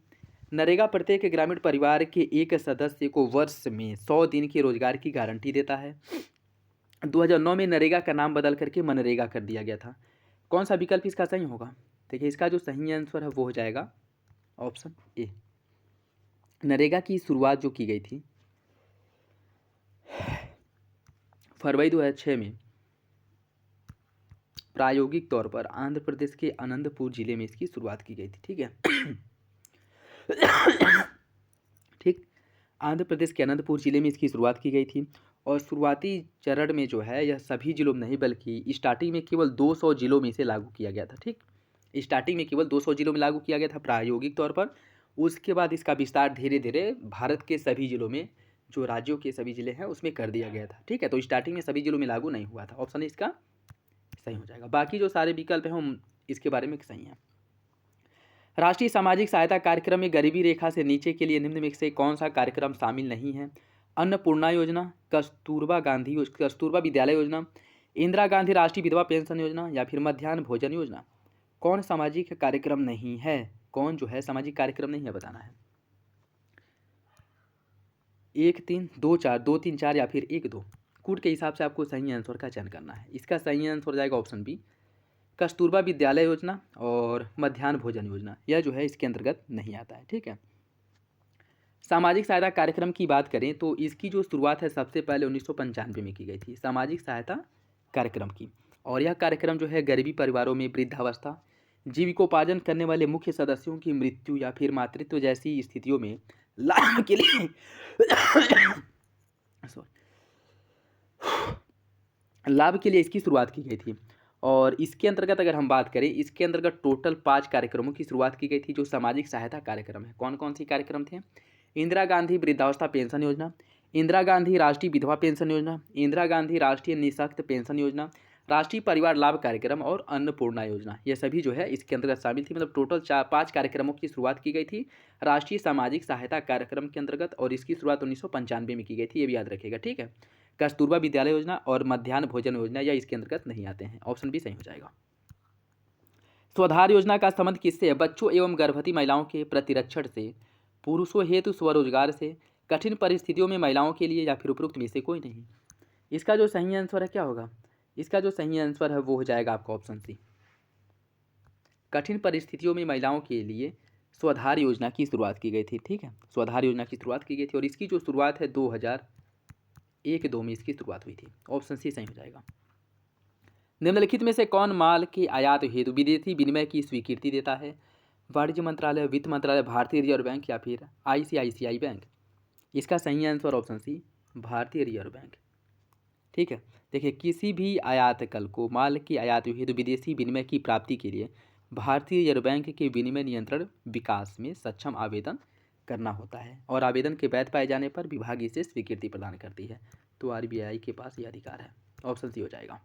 नरेगा प्रत्येक ग्रामीण परिवार के एक सदस्य को वर्ष में 100 दिन के रोजगार की गारंटी देता है। 2009 में नरेगा का नाम बदल करके मनरेगा कर दिया गया था। कौन सा विकल्प इसका सही होगा। देखिए इसका जो सही आंसर है वो हो जाएगा ऑप्शन ए। नरेगा की शुरुआत जो की गई थी फरवरी 2006 में प्रायोगिक तौर पर आंध्र प्रदेश के अनंतपुर जिले में इसकी शुरुआत की गई थी, ठीक है। ठीक, आंध्र प्रदेश के अनंतपुर जिले में इसकी शुरुआत की गई थी और शुरुआती चरण में जो है यह सभी जिलों में नहीं बल्कि स्टार्टिंग में केवल 200 जिलों में इसे लागू किया गया था, ठीक। स्टार्टिंग में केवल 200 जिलों में लागू किया गया था प्रायोगिक तौर पर। उसके बाद इसका विस्तार धीरे धीरे भारत के सभी जिलों में जो राज्यों के सभी जिले हैं उसमें कर दिया गया था, ठीक है। तो स्टार्टिंग में सभी जिलों में लागू नहीं हुआ था। ऑप्शन इसका सही हो जाएगा। बाकी जो सारे विकल्प हैं हम इसके बारे में सही हैं। राष्ट्रीय सामाजिक सहायता कार्यक्रम में गरीबी रेखा से नीचे के लिए निम्न में से कौन सा कार्यक्रम शामिल नहीं है। अन्नपूर्णा योजना, कस्तूरबा विद्यालय योजना, इंदिरा गांधी राष्ट्रीय विधवा पेंशन योजना या फिर मध्याह्न भोजन योजना। कौन सामाजिक कार्यक्रम नहीं है, कौन जो है सामाजिक कार्यक्रम नहीं है बताना है। 1 3 2 4 2 3 4 या फिर 1 2 कूट के हिसाब से आपको सही आंसर का चयन करना है। इसका सही आंसर हो जाएगा ऑप्शन बी, कस्तूरबा विद्यालय योजना और मध्याह्न भोजन योजना। यह जो है इसके अंतर्गत नहीं आता है, ठीक है। सामाजिक सहायता कार्यक्रम की बात करें तो इसकी जो शुरुआत है सबसे पहले 1995 में की गई थी सामाजिक सहायता कार्यक्रम की। और यह कार्यक्रम जो है गरीबी परिवारों में वृद्धावस्था, जीविकोपार्जन करने वाले मुख्य सदस्यों की मृत्यु या फिर मातृत्व जैसी स्थितियों में लाभ के लिए लाभ के लिए इसकी शुरुआत की गई थी। और इसके अंतर्गत अगर हम बात करें, इसके अंतर्गत टोटल 5 कार्यक्रमों की शुरुआत की गई थी जो सामाजिक सहायता कार्यक्रम है। कौन कौन सी कार्यक्रम थे। इंदिरा गांधी वृद्धावस्था पेंशन योजना, इंदिरा गांधी राष्ट्रीय विधवा पेंशन योजना, इंदिरा गांधी राष्ट्रीय निःशक्त पेंशन योजना, राष्ट्रीय परिवार लाभ कार्यक्रम और अन्नपूर्णा योजना। ये सभी जो है इसके अंतर्गत शामिल थी। मतलब टोटल 5 कार्यक्रमों की शुरुआत की गई थी राष्ट्रीय सामाजिक सहायता कार्यक्रम के अंतर्गत और इसकी शुरुआत 1995 में की गई थी। ये भी याद रखिएगा, ठीक है। कस्तूरबा विद्यालय योजना और मध्याह्न भोजन योजना या इसके अंतर्गत नहीं आते हैं। ऑप्शन बी सही हो जाएगा। स्वधार योजना का संबंध किससे है। बच्चों एवं गर्भवती महिलाओं के प्रतिरक्षण से, पुरुषों हेतु स्वरोजगार से, कठिन परिस्थितियों में महिलाओं के लिए या फिर उपरोक्त में से कोई नहीं। इसका जो सही आंसर है क्या होगा। इसका जो सही आंसर है वो हो जाएगा आपका ऑप्शन सी, कठिन परिस्थितियों में महिलाओं के लिए स्वधार योजना की शुरुआत की गई थी, ठीक है। स्वधार योजना की शुरुआत की गई थी और इसकी जो शुरुआत है 2001-2 में इसकी शुरुआत हुई थी। ऑप्शन सी सही हो जाएगा। निम्नलिखित में से कौन माल के आयात हेतु विदेशी विनिमय की स्वीकृति देता है। वाणिज्य मंत्रालय, वित्त मंत्रालय, भारतीय रिजर्व बैंक या फिर ICICI बैंक। इसका सही आंसर ऑप्शन सी, भारतीय रिजर्व बैंक, ठीक है। देखिए किसी भी आयात कल को माल की आयात हेतु विदेशी विनिमय की प्राप्ति के लिए भारतीय रिजर्व बैंक के विनिमय नियंत्रण विकास में सक्षम आवेदन करना होता है और आवेदन के वैध पाए जाने पर विभाग इसे स्वीकृति प्रदान करती है। तो RBI के पास यह अधिकार है। ऑप्शन सी हो जाएगा।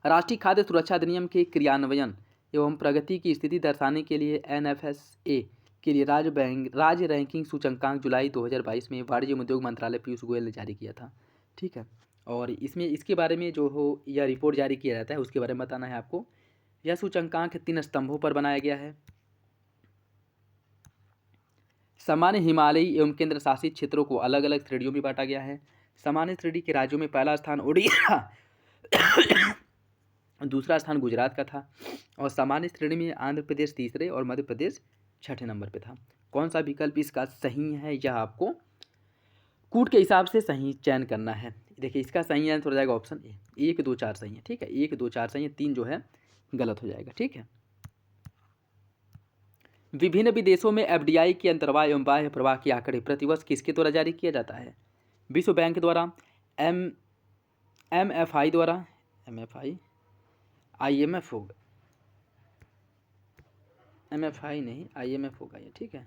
राष्ट्रीय खाद्य सुरक्षा अधिनियम के क्रियान्वयन एवं प्रगति की स्थिति दर्शाने के लिए NFSA के लिए राज्य रैंकिंग सूचकांक जुलाई 2022 में वाणिज्य उद्योग मंत्रालय पीयूष गोयल ने जारी किया था, ठीक है। और इसमें इसके बारे में जो हो यह रिपोर्ट जारी किया जाता है उसके बारे में बताना है आपको। यह सूचकांक 3 स्तंभों पर बनाया गया है। सामान्य हिमालयी एवं केंद्र शासित क्षेत्रों को अलग अलग श्रेणियों में बांटा गया है। सामान्य श्रेणी के राज्यों में पहला स्थान ओडिशा दूसरा स्थान गुजरात का था और सामान्य श्रेणी में आंध्र प्रदेश तीसरे और मध्य प्रदेश छठे नंबर पे था। कौन सा विकल्प इसका सही है, यह आपको कूट के हिसाब से सही चयन करना है। देखिए इसका सही आंसर हो जाएगा ऑप्शन ए, 1 2 4 सही है, ठीक है, 1 2 4 सही है, 3 जो है गलत हो जाएगा, ठीक है। विभिन्न विदेशों में एफडीआई के अंतर्वाह एवं बाह्य प्रवाह के आंकड़े प्रतिवर्ष किसके द्वारा जारी किया जाता है? विश्व बैंक द्वारा, एमएफआई द्वारा, एमएफआई, आईएमएफ होगा, एमएफआई नहीं आईएमएफ होगा ये, ठीक है,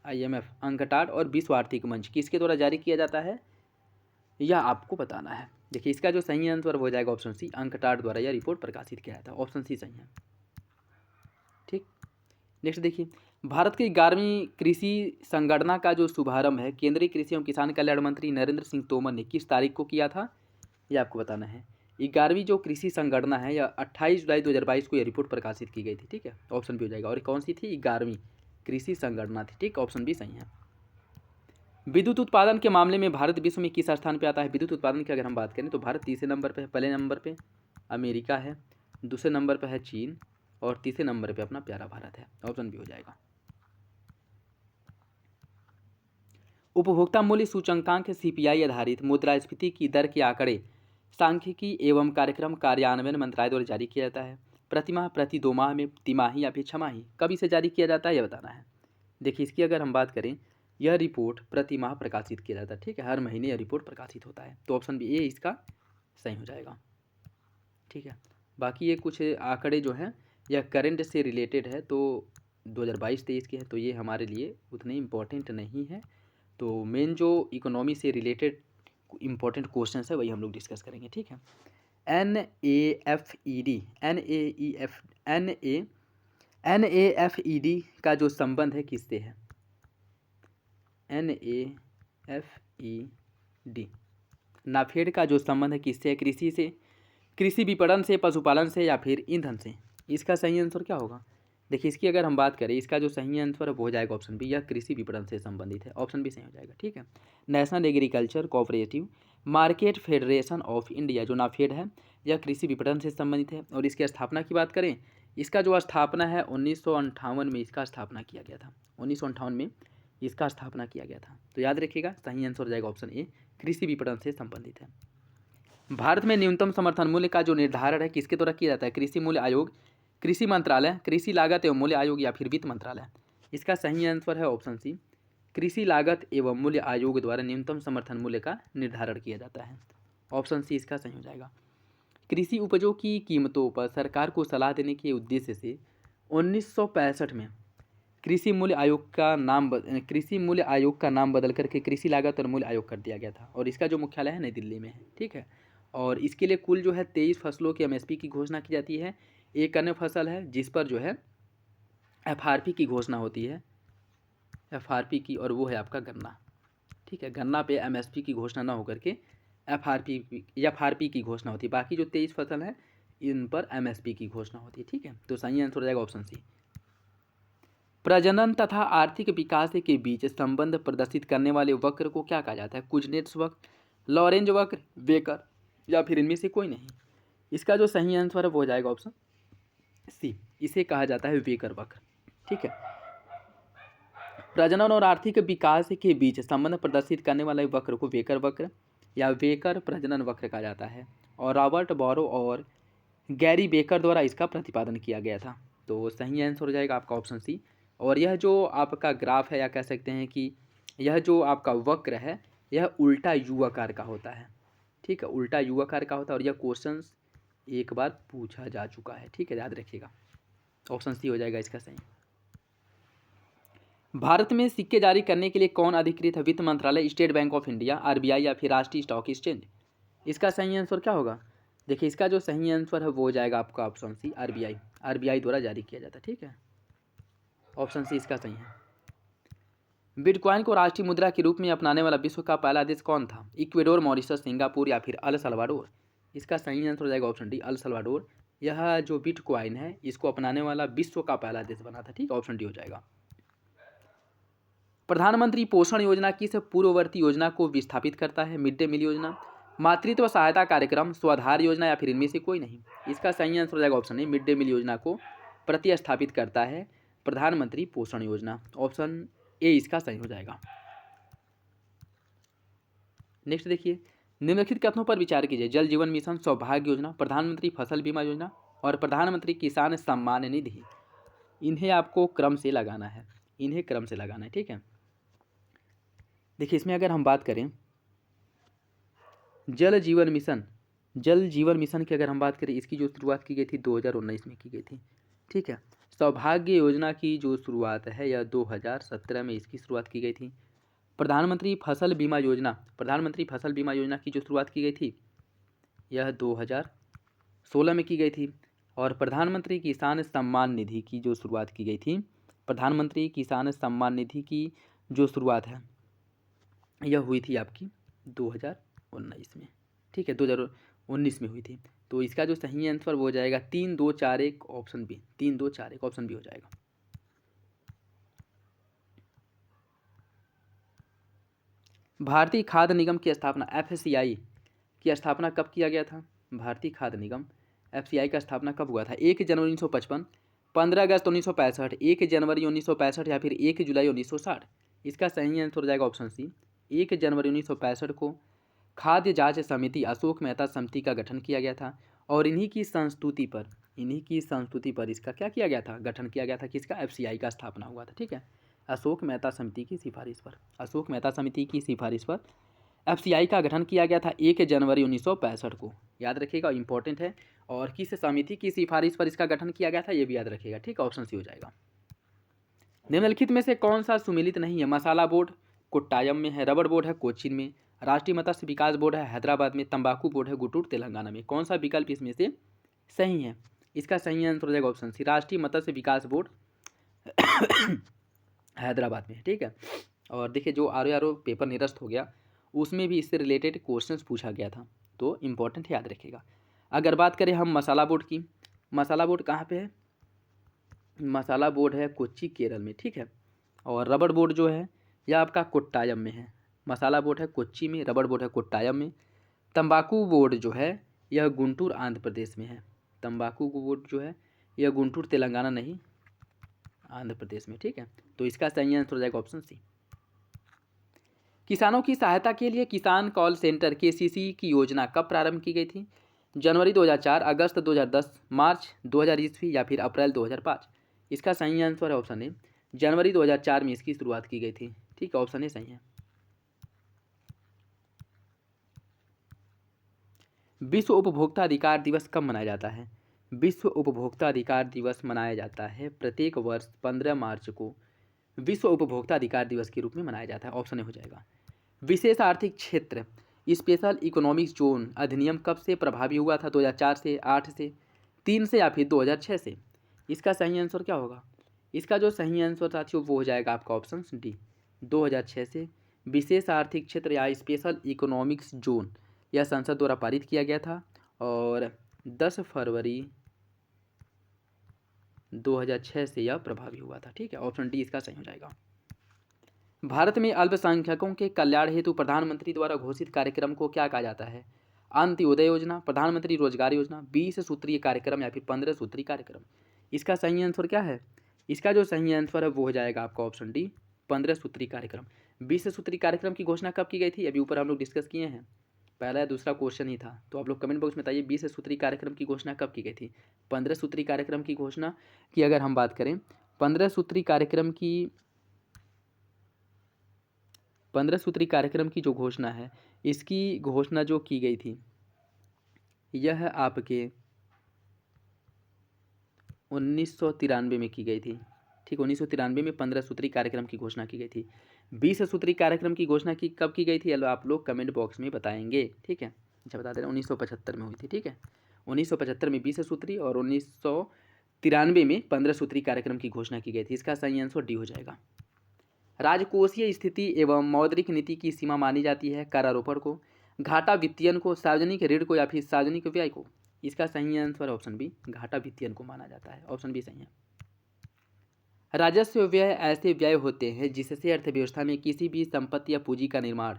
आईएमएफ, अंकटाड और विश्व आर्थिक मंच किसके द्वारा जारी किया जाता है, यह आपको बताना है। देखिए इसका जो सही आंसर हो जाएगा ऑप्शन सी, अंकटाड द्वारा यह रिपोर्ट प्रकाशित किया जाता है, ऑप्शन सी सही है, ठीक। नेक्स्ट देखिए, भारत की 11वीं कृषि संगणना का जो शुभारंभ है केंद्रीय कृषि एवं किसान कल्याण मंत्री नरेंद्र सिंह तोमर ने किस तारीख को किया था, यह आपको बताना है। 11वीं जो कृषि संगणना है यह 28 जुलाई 2022 को यह रिपोर्ट प्रकाशित की गई थी, ठीक है, ऑप्शन बी हो जाएगा। और कौन सी थी, 11वीं कृषि संगणना थी, ठीक, ऑप्शन बी सही है। विद्युत उत्पादन के मामले में भारत विश्व में किस स्थान पे आता है? विद्युत उत्पादन की अगर हम बात करें तो भारत तीसरे नंबर पे है। पहले नंबर पे अमेरिका है, दूसरे नंबर पे है चीन और तीसरे नंबर पे अपना प्यारा भारत है, ऑप्शन बी हो जाएगा। उपभोक्ता मूल्य सूचकांक सीपीआई आधारित मुद्रास्फीति की दर के आंकड़े सांख्यिकी एवं कार्यक्रम कार्यान्वयन मंत्रालय द्वारा जारी किया जाता है। प्रतिमाह, प्रति 2 माह में, तिमाही या फिर छमाही, कब इसे जारी किया जाता है यह बताना है। देखिए इसकी अगर हम बात करें, यह रिपोर्ट प्रति माह प्रकाशित किया जाता है, ठीक है, हर महीने यह रिपोर्ट प्रकाशित होता है, तो ऑप्शन बी ए इसका सही हो जाएगा, ठीक है। बाकी ये कुछ आंकड़े जो हैं यह करंट से रिलेटेड है, तो 2022-23 के हैं, तो ये हमारे लिए उतने इम्पोर्टेंट नहीं है। तो मेन जो इकोनॉमी से रिलेटेड इम्पोर्टेंट क्वेश्चन है वही हम लोग डिस्कस करेंगे, ठीक है। NAFED का जो संबंध है किससे है? NAFED नाफेड का जो संबंध है किससे है? कृषि से, कृषि विपणन से, पशुपालन से या फिर ईंधन से? इसका सही आंसर क्या होगा? देखिए इसकी अगर हम बात करें, इसका जो सही आंसर हो जाएगा ऑप्शन बी, यह कृषि विपणन से संबंधित है, ऑप्शन बी सही हो जाएगा, ठीक है। National agriculture cooperative market federation of India जो नाफेड है यह कृषि विपणन से संबंधित है। और इसकी स्थापना की बात करें, इसका जो स्थापना है 1958 में इसका स्थापना किया गया था, 1958 में इसका स्थापना किया गया था, तो याद रखिएगा सही आंसर हो जाएगा ऑप्शन ए, कृषि विपणन से संबंधित है। भारत में न्यूनतम समर्थन मूल्य का जो निर्धारण है किसके द्वारा किया जाता है? कृषि मूल्य आयोग, कृषि मंत्रालय, कृषि लागत एवं मूल्य आयोग या फिर वित्त मंत्रालय? इसका सही आंसर है ऑप्शन सी, कृषि लागत एवं मूल्य आयोग द्वारा न्यूनतम समर्थन मूल्य का निर्धारण किया जाता है, ऑप्शन सी इसका सही हो जाएगा। कृषि उपजों की कीमतों पर सरकार को सलाह देने के उद्देश्य से 1965 में कृषि मूल्य आयोग का नाम बदल करके कृषि लागत और मूल्य आयोग कर दिया गया था। और इसका जो मुख्यालय है नई दिल्ली में है, ठीक है। और इसके लिए कुल जो है 23 फसलों की एमएसपी की घोषणा की जाती है। एक अन्य फसल है जिस पर जो है एफआरपी की घोषणा होती है, एफआरपी की, और वो है आपका गन्ना, ठीक है। गन्ना पे एमएसपी की घोषणा ना होकर के एफआरपी की घोषणा होती है। बाकी जो 23 फसल है इन पर एमएसपी की घोषणा होती है, ठीक है। तो सही आंसर हो जाएगा ऑप्शन सी। प्रजनन तथा आर्थिक विकास के बीच संबंध प्रदर्शित करने वाले वक्र को क्या कहा जाता है? कुजनेट्स वक्र, लॉरेंज वक्र, वेकर या फिर इनमें से कोई नहीं? इसका जो सही आंसर है वो हो जाएगा ऑप्शन सी, इसे कहा जाता है वेकर वक्र, ठीक है। प्रजनन और आर्थिक विकास के बीच संबंध प्रदर्शित करने वाले वक्र को वेकर वक्र या वेकर प्रजनन वक्र कहा जाता है। और रॉबर्ट बोरो और गैरी बेकर द्वारा इसका प्रतिपादन किया गया था, तो सही आंसर हो जाएगा आपका ऑप्शन सी। और यह जो आपका ग्राफ है, या कह सकते हैं कि यह जो आपका वक्र है यह उल्टा यू आकार का होता है, ठीक है, उल्टा यू आकार का होता है। और यह क्वेश्चन एक बार पूछा जा चुका है, ठीक है, याद रखिएगा, ऑप्शन सी हो जाएगा इसका सही। भारत में सिक्के जारी करने के लिए कौन अधिकृत है? वित्त मंत्रालय, state bank of India, RBI या फिर राष्ट्रीय स्टॉक एक्सचेंज? इसका सही आंसर क्या होगा? देखिए इसका जो सही आंसर है वो हो जाएगा आपका ऑप्शन सी, आरबीआई, आरबीआई द्वारा जारी किया जाता है, ठीक है, ऑप्शन सी इसका सही है। बिटकॉइन को राष्ट्रीय मुद्रा के रूप में अपनाने वाला विश्व का पहला देश कौन था? इक्वेडोर, मॉरिशस, सिंगापुर या फिर अल सल्वाडोर? इसका सही आंसर हो जाएगा ऑप्शन डी, अल सल्वाडोर। यह जो बिटकॉइन है इसको अपनाने वाला विश्व का पहला देश बना था, ठीक है, ऑप्शन डी हो जाएगा। प्रधानमंत्री पोषण योजना किस पूर्ववर्ती योजना को विस्थापित करता है? मिड डे मील योजना, मातृत्व सहायता कार्यक्रम, स्वाधार योजना या फिर इनमें से कोई नहीं? इसका सही आंसर हो जाएगा option A, mid day meal योजना को प्रतिस्थापित करता है प्रधानमंत्री पोषण योजना, ऑप्शन ए इसका सही हो जाएगा। नेक्स्ट देखिए, निम्नलिखित कथनों पर विचार कीजिए। जल जीवन मिशन, सौभाग्य योजना, प्रधानमंत्री फसल बीमा योजना और प्रधानमंत्री किसान सम्मान निधि। इन्हें आपको क्रम से लगाना है, इन्हें क्रम से लगाना है, ठीक है। देखिए इसमें अगर हम बात करें जल जीवन मिशन, जल जीवन मिशन की अगर हम बात करें, इसकी जो शुरुआत की गई थी 2019 में की गई थी, ठीक है। सौभाग्य योजना की जो शुरुआत है यह 2017 में इसकी शुरुआत की गई थी। प्रधानमंत्री फसल बीमा योजना, प्रधानमंत्री फसल बीमा योजना की जो शुरुआत की गई थी यह 2016 में की गई थी। और प्रधानमंत्री किसान सम्मान निधि की जो शुरुआत की गई थी, प्रधानमंत्री किसान सम्मान निधि की जो शुरुआत है यह हुई थी आपकी 2019 में, ठीक है, 2019 में हुई थी। तो इसका जो सही आंसर वो हो जाएगा 3, 2, 4, 1 ऑप्शन बी, 3, 2, 4, 1 ऑप्शन बी हो जाएगा। भारतीय खाद्य निगम की स्थापना FCI की स्थापना कब किया गया था? भारतीय खाद्य निगम FCI का स्थापना कब हुआ था? 1 जनवरी 1955, 15 अगस्त 1965, 1 जनवरी 1965 या फिर 1 जुलाई 1960। इसका सही आंसर हो जाएगा ऑप्शन सी, 1 जनवरी 1965 को खाद्य जांच समिति अशोक मेहता समिति का गठन किया गया था। और इन्हीं की संस्तुति पर इसका क्या किया गया था? गठन किया गया था। किसका? FCI का स्थापना हुआ था, ठीक है। अशोक मेहता समिति की सिफारिश पर, अशोक मेहता समिति की सिफारिश पर FCI का गठन किया गया था 1 जनवरी 1965 को। याद रखिएगा, इंपॉर्टेंट है। और किस समिति की सिफारिश पर इसका गठन किया गया था ये भी याद रखिएगा, ठीक है। ऑप्शन सी हो जाएगा। निम्नलिखित में से कौन सा सुमेलित नहीं है? मसाला बोर्ड कोट्टायम में है, रबड़ बोर्ड है कोचीन में, राष्ट्रीय मत्स्य विकास बोर्ड है हैदराबाद में, तंबाकू बोर्ड है गुंटूर तेलंगाना में। कौन सा विकल्प इसमें से सही है? इसका सही आंसर हो जाएगा ऑप्शन सी, राष्ट्रीय मत्स्य विकास बोर्ड हैदराबाद में, ठीक है। और देखिए जो RO पेपर निरस्त हो गया उसमें भी इससे रिलेटेड क्वेश्चंस पूछा गया था, तो इम्पोर्टेंट याद रखिएगा। अगर बात करें हम मसाला बोर्ड की, मसाला बोर्ड कहाँ पे है? मसाला बोर्ड है कोच्चि केरल में, ठीक है। और रबड़ बोर्ड जो है यह आपका कोट्टायम में है। मसाला बोर्ड है कोच्चि में, रबड़ बोर्ड है कोट्टायम में। तंबाकू बोर्ड जो है यह गुंटूर आंध्र प्रदेश में है। तंबाकू बोर्ड जो है यह गुंटूर तेलंगाना नहीं, आंध्र प्रदेश में, ठीक है। तो इसका सही आंसर हो जाएगा ऑप्शन सी। किसानों की सहायता के लिए किसान कॉल सेंटर KCC की योजना कब प्रारंभ की गई थी? जनवरी 2004, अगस्त 2010, मार्च 2000 ईस्वी या फिर अप्रैल 2005। इसका सही आंसर है ऑप्शन ए, जनवरी 2004 में इसकी शुरुआत की गई थी, ठीक है। ऑप्शन ए सही है। विश्व उपभोक्ता अधिकार दिवस कब मनाया जाता है? विश्व उपभोक्ता अधिकार दिवस मनाया जाता है प्रत्येक वर्ष 15 मार्च को विश्व उपभोक्ता अधिकार दिवस के रूप में मनाया जाता है। ऑप्शन ए हो जाएगा। विशेष आर्थिक क्षेत्र स्पेशल इकोनॉमिक जोन अधिनियम कब से प्रभावी हुआ था? 2004 से, 8 से, 3 से या फिर 2006 से। इसका सही आंसर क्या होगा? इसका जो सही आंसर साथियों वो हो जाएगा आपका ऑप्शन डी, 2006 से विशेष आर्थिक क्षेत्र या स्पेशल इकोनॉमिक्स जोन यह संसद द्वारा पारित किया गया था और 10 फरवरी 2006 से यह प्रभावी हुआ था, ठीक है। ऑप्शन डी इसका सही हो जाएगा। भारत में अल्पसंख्यकों के कल्याण हेतु प्रधानमंत्री द्वारा घोषित कार्यक्रम को क्या कहा जाता है? अंत्योदय योजना, प्रधानमंत्री रोजगार योजना, 20 सूत्रीय कार्यक्रम या फिर 15 सूत्रीय कार्यक्रम। इसका सही आंसर क्या है? इसका जो सही आंसर है वो हो जाएगा आपका ऑप्शन डी, 15 सूत्रीय कार्यक्रम। 20 सूत्रीय कार्यक्रम की घोषणा कब की गई थी? अभी ऊपर हम लोग डिस्कस किए हैं, पहला या दूसरा क्वेश्चन ही था। तो आप लोग कमेंट बॉक्स में बताइए 20 सूत्रीय कार्यक्रम की घोषणा कब की गई थी? 15 सूत्रीय कार्यक्रम की घोषणा की अगर हम बात करें, 15 सूत्रीय कार्यक्रम की जो घोषणा है, इसकी घोषणा जो की गई थी यह आपके 1993 में की गई थी, ठीक। 1993 में 15 सूत्रीय कार्यक्रम की घोषणा की गई थी। 20 सूत्रीय कार्यक्रम की घोषणा कब की गई थी आप लोग कमेंट बॉक्स में बताएंगे, ठीक है। अच्छा बता दे रहे हैं 1975 में हुई थी, ठीक है। 1975 में 20 सूत्रीय और 1993 में 15 सूत्रीय कार्यक्रम की घोषणा की गई थी। इसका सही आंसर डी हो जाएगा। राजकोषीय स्थिति एवं मौद्रिक नीति की सीमा मानी जाती है करारोपण को, घाटा वित्तीयन को, सार्वजनिक ऋण को या फिर सार्वजनिक व्यय को। इसका सही आंसर ऑप्शन बी, घाटा वित्तीयन को माना जाता है। ऑप्शन बी सही है। राजस्व व्यय ऐसे व्यय होते हैं जिससे अर्थव्यवस्था में किसी भी संपत्ति या पूंजी का निर्माण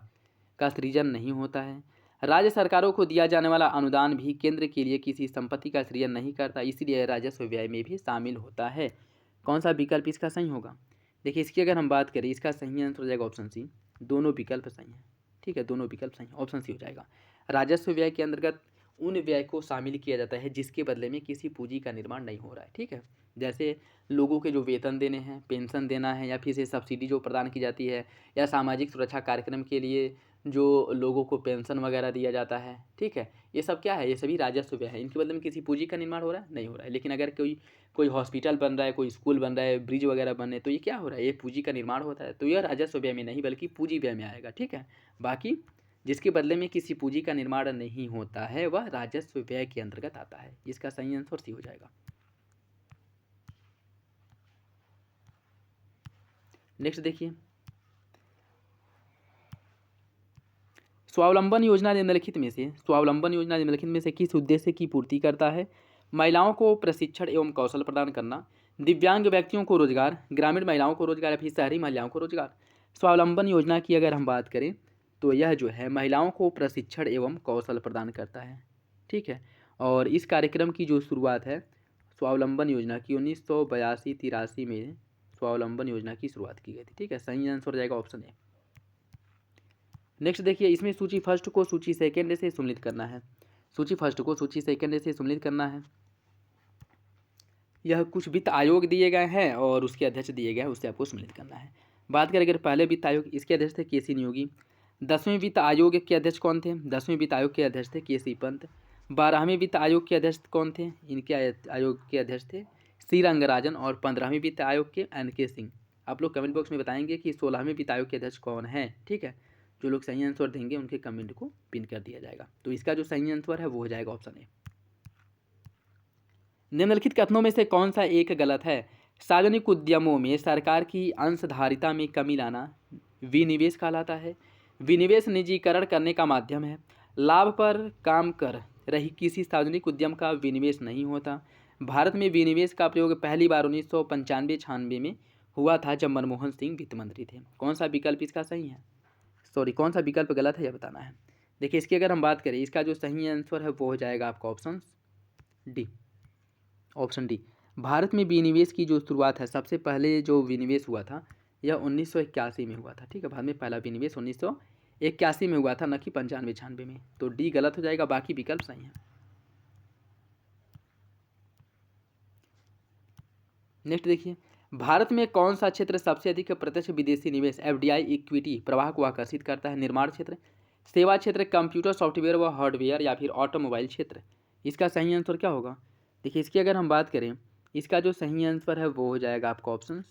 का सृजन नहीं होता है। राज्य सरकारों को दिया जाने वाला अनुदान भी केंद्र के लिए किसी संपत्ति का सृजन नहीं करता, इसलिए राजस्व व्यय में भी शामिल होता है। कौन सा विकल्प इसका सही होगा? देखिए इसकी अगर हम बात करें, इसका सही आंसर हो जाएगा ऑप्शन सी, दोनों विकल्प सही हैं। ठीक है, दोनों विकल्प सही, ऑप्शन सी हो जाएगा। राजस्व व्यय के अंतर्गत उन व्यय को शामिल किया जाता है जिसके बदले में किसी पूंजी का निर्माण नहीं हो रहा है। ठीक है, जैसे लोगों के जो वेतन देने हैं, पेंशन देना है, या फिर से सब्सिडी जो प्रदान की जाती है, या सामाजिक सुरक्षा कार्यक्रम के लिए जो लोगों को पेंशन वगैरह दिया जाता है। ठीक है, ये सब क्या है, ये सभी राजस्व व्यय है। इनके बदले में किसी पूंजी का निर्माण हो रहा है, नहीं हो रहा है। लेकिन अगर कोई कोई हॉस्पिटल बन रहा है, कोई स्कूल बन रहा है, ब्रिज वगैरह बन रहे हैं, तो ये क्या हो रहा है, ये पूंजी का निर्माण होता है। तो यह राजस्व व्यय में नहीं बल्कि पूंजी व्यय में आएगा। ठीक है, बाकी जिसके बदले में किसी पूंजी का निर्माण नहीं होता है वह राजस्व व्यय के अंतर्गत आता है। इसका सही आंसर सी हो जाएगा। नेक्स्ट देखिए, स्वावलंबन योजना निम्नलिखित में से किस उद्देश्य की पूर्ति करता है? महिलाओं को प्रशिक्षण एवं कौशल प्रदान करना, दिव्यांग व्यक्तियों को रोजगार, ग्रामीण महिलाओं को रोजगार, या फिर शहरी महिलाओं को रोजगार। स्वावलंबन योजना की अगर हम बात करें तो यह जो है महिलाओं को प्रशिक्षण एवं कौशल प्रदान करता है। ठीक है, और इस कार्यक्रम की जो शुरुआत है स्वावलंबन योजना की 1982-83 में स्वावलंबन योजना की शुरुआत की गई थी। ठीक है, सही आंसर हो जाएगा ऑप्शन ए। नेक्स्ट देखिए, इसमें सूची फर्स्ट को सूची सेकेंड से सम्मिलित करना है। सूची फर्स्ट को सूची सेकेंड से सम्मिलित करना है। यह कुछ वित्त आयोग दिए गए हैं और उसके अध्यक्ष दिए गए हैं, उससे आपको सम्मिलित करना है। बात करें अगर पहले वित्त आयोग, इसके अध्यक्ष थे के सी नियोगी। 10वें वित्त आयोग के अध्यक्ष कौन थे? 10वें वित्त आयोग के अध्यक्ष थे के सी पंत। 12वें वित्त आयोग के अध्यक्ष कौन थे? इनके आयोग के अध्यक्ष थे सी रंगराजन। और 15वें वित्त आयोग के एन के सिंह। आप लोग कमेंट बॉक्स में बताएंगे कि 16वें वित्त आयोग के अध्यक्ष कौन है। ठीक है, जो लोग सही आंसर देंगे उनके कमेंट को पिन कर दिया जाएगा। तो इसका जो सही आंसर है वो हो जाएगा ऑप्शन ए। निम्नलिखित कथनों में से कौन सा एक गलत है? सार्वजनिक उद्यमों में सरकार की अंशधारिता में कमी लाना विनिवेश कहलाता है। विनिवेश निजीकरण करने का माध्यम है। लाभ पर काम कर रही किसी सार्वजनिक उद्यम का विनिवेश नहीं होता। भारत में विनिवेश का प्रयोग पहली बार 1995-96 में हुआ था जब मनमोहन सिंह वित्त मंत्री थे। कौन सा विकल्प इसका सही है, सॉरी कौन सा विकल्प गलत है, यह बताना है। देखिए इसकी अगर हम बात करें, इसका जो सही आंसर है वो हो जाएगा आपका option D. Option D, Bharat में विनिवेश की जो शुरुआत है, सबसे पहले जो विनिवेश हुआ था यह 1981 में हुआ था। ठीक है, भारत में पहला विनिवेश 1981 में हुआ था, न कि 95-96 में। तो डी गलत हो जाएगा, बाकी विकल्प सही है। नेक्स्ट देखिए, भारत में कौन सा क्षेत्र सबसे अधिक प्रत्यक्ष विदेशी निवेश एफडीआई इक्विटी प्रवाह को आकर्षित करता है? निर्माण क्षेत्र, सेवा क्षेत्र, कंप्यूटर सॉफ्टवेयर व हार्डवेयर, या फिर ऑटोमोबाइल क्षेत्र। इसका सही आंसर क्या होगा? देखिए इसकी अगर हम बात करें, इसका जो सही आंसर है वो हो जाएगा आपका option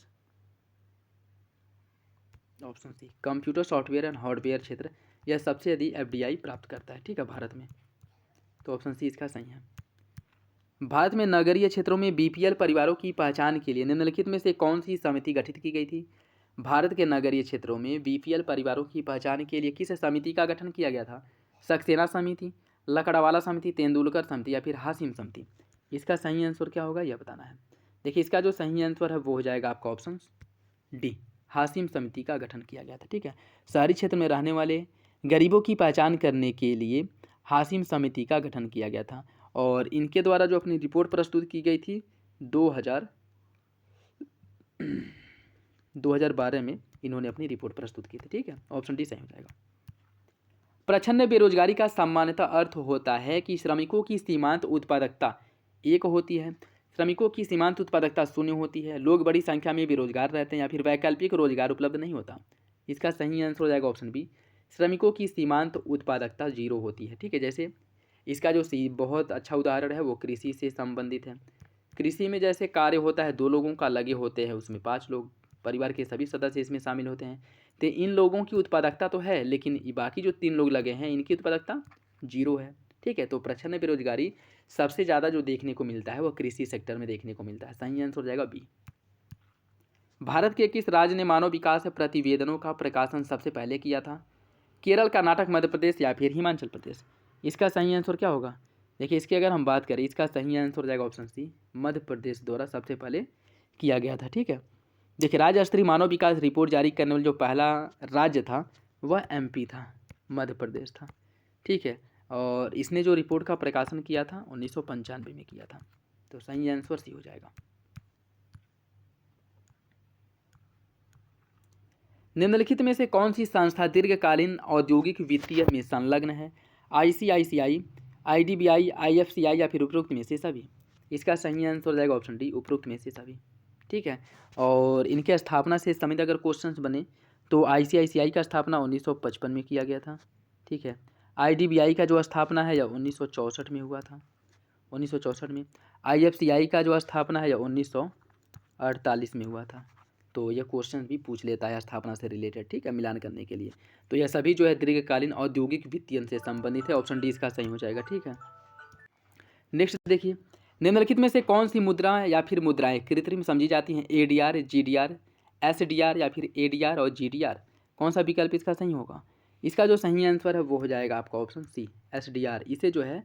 C, computer software and hardware क्षेत्र। यह सबसे अधिक एफडीआई प्राप्त करता है। ठीक है, भारत में। तो ऑप्शन सी इसका सही है। भारत में नगरीय क्षेत्रों में बीपीएल परिवारों की पहचान के लिए निम्नलिखित में से कौन सी समिति गठित की गई थी? भारत के नगरीय क्षेत्रों में बीपीएल परिवारों की पहचान के लिए किस समिति का गठन किया गया था? सक्सेना समिति, लकड़वाला समिति, तेंदुलकर समिति, या फिर हाशिम समिति। इसका सही आंसर क्या होगा यह बताना है। देखिए इसका जो सही आंसर है वो हो जाएगा आपका ऑप्शन डी, हाशिम समिति का गठन किया गया था। ठीक है, शहरी क्षेत्र में रहने वाले गरीबों की पहचान करने के लिए हाशिम समिति का गठन किया गया था। और इनके द्वारा जो अपनी रिपोर्ट प्रस्तुत की गई थी 2012 में इन्होंने अपनी रिपोर्ट प्रस्तुत की थी। ठीक है, ऑप्शन डी सही हो जाएगा। प्रच्छन्न बेरोजगारी का सामान्यतः अर्थ होता है कि श्रमिकों की सीमांत उत्पादकता 1 होती है, श्रमिकों की सीमांत उत्पादकता 0 होती है, लोग बड़ी संख्या में बेरोजगार रहते हैं, या फिर वैकल्पिक रोजगार उपलब्ध नहीं होता। इसका सही आंसर हो जाएगा ऑप्शन बी, श्रमिकों की सीमांत उत्पादकता 0 होती है। ठीक है, जैसे इसका जो बहुत अच्छा उदाहरण है वो कृषि से संबंधित है। कृषि में जैसे कार्य होता है 2 लोगों का लगे होते हैं, उसमें 5 लोग, परिवार के सभी सदस्य इसमें शामिल होते हैं। तो इन लोगों की उत्पादकता तो है, लेकिन बाकी जो 3 लोग लगे हैं इनकी उत्पादकता 0 है। ठीक है, तो प्रच्छन्न बेरोजगारी सबसे ज़्यादा जो देखने को मिलता है वो कृषि सेक्टर में देखने को मिलता है। सही आंसर हो जाएगा बी। भारत के किस राज्य ने मानव विकास प्रतिवेदनों का प्रकाशन सबसे पहले किया था? केरल, कर्नाटक, मध्य प्रदेश, या फिर हिमाचल प्रदेश। इसका सही आंसर क्या होगा? देखिए इसकी अगर हम बात करें, इसका सही आंसर हो जाएगा ऑप्शन सी, मध्य प्रदेश द्वारा सबसे पहले किया गया था। ठीक है, देखिए राज्य स्तरीय मानव विकास रिपोर्ट जारी करने वाला जो पहला राज्य था वह एमपी था, मध्य प्रदेश था। ठीक है, और इसने जो रिपोर्ट का प्रकाशन किया था 1995 में किया था। तो सही आंसर सी हो जाएगा। निम्नलिखित में से कौन सी संस्था दीर्घकालीन औद्योगिक वित्तीय में संलग्न है? आईसीआईसीआई, आईडीबीआई, आईएफसीआई या फिर उपरोक्त में से सभी? इसका सही आंसर हो जाएगा ऑप्शन डी, उपरोक्त में से सभी। ठीक है, और इनके स्थापना से संबंधित अगर क्वेश्चंस बने तो आईसीआईसीआई का स्थापना 1955 में किया गया था। ठीक है, आईडीबीआई का जो स्थापना है यह 1964 में हुआ था, 1964 में। आईएफसीआई का जो स्थापना है यह 1948 में हुआ था। तो यह क्वेश्चन भी पूछ लेता है स्थापना से रिलेटेड, ठीक है, मिलान करने के लिए। तो यह सभी जो है दीर्घकालीन औद्योगिक वित्तीयन से संबंधित है। ऑप्शन डी इसका सही हो जाएगा। ठीक है, नेक्स्ट देखिए, निम्नलिखित में से कौन सी मुद्रा या फिर मुद्राएं कृत्रिम समझी जाती हैं? एडीआर, जीडीआर, एसडीआर या फिर एडीआर और जीडीआर? कौन सा विकल्प इसका सही होगा? इसका जो सही आंसर है वो हो जाएगा आपका ऑप्शन सी, एसडीआर। इसे जो है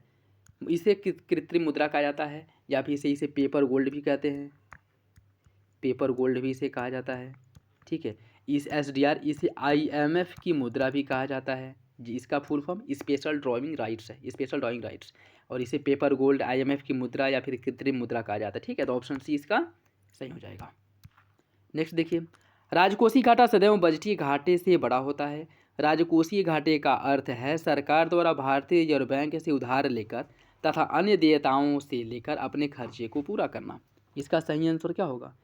इसे कृत्रिम मुद्रा कहा जाता है, या फिर इसे पेपर गोल्ड भी कहते हैं, पेपर गोल्ड भी इसे कहा जाता है। ठीक है, इस एसडीआर इसे आईएमएफ की मुद्रा भी कहा जाता है। इसका full form special drawing rights है, स्पेशल ड्राइंग राइट्स। और इसे पेपर गोल्ड, आईएमएफ की मुद्रा या फिर कृत्रिम मुद्रा कहा जाता है। ठीक है, तो ऑप्शन सी इसका सही हो जाएगा। नेक्स्ट देखिए, राजकोषीय घाटा सदैव बजटीय घाटे से बड़ा होता है। राजकोषीय घाटे का अर्थ है सरकार द्वारा भारतीय रिजर्व बैंक से उधार लेकर तथा अन्य देयताओं से लेकर अपने खर्चे को पूरा करना। इसका सही आंसर क्या होगा?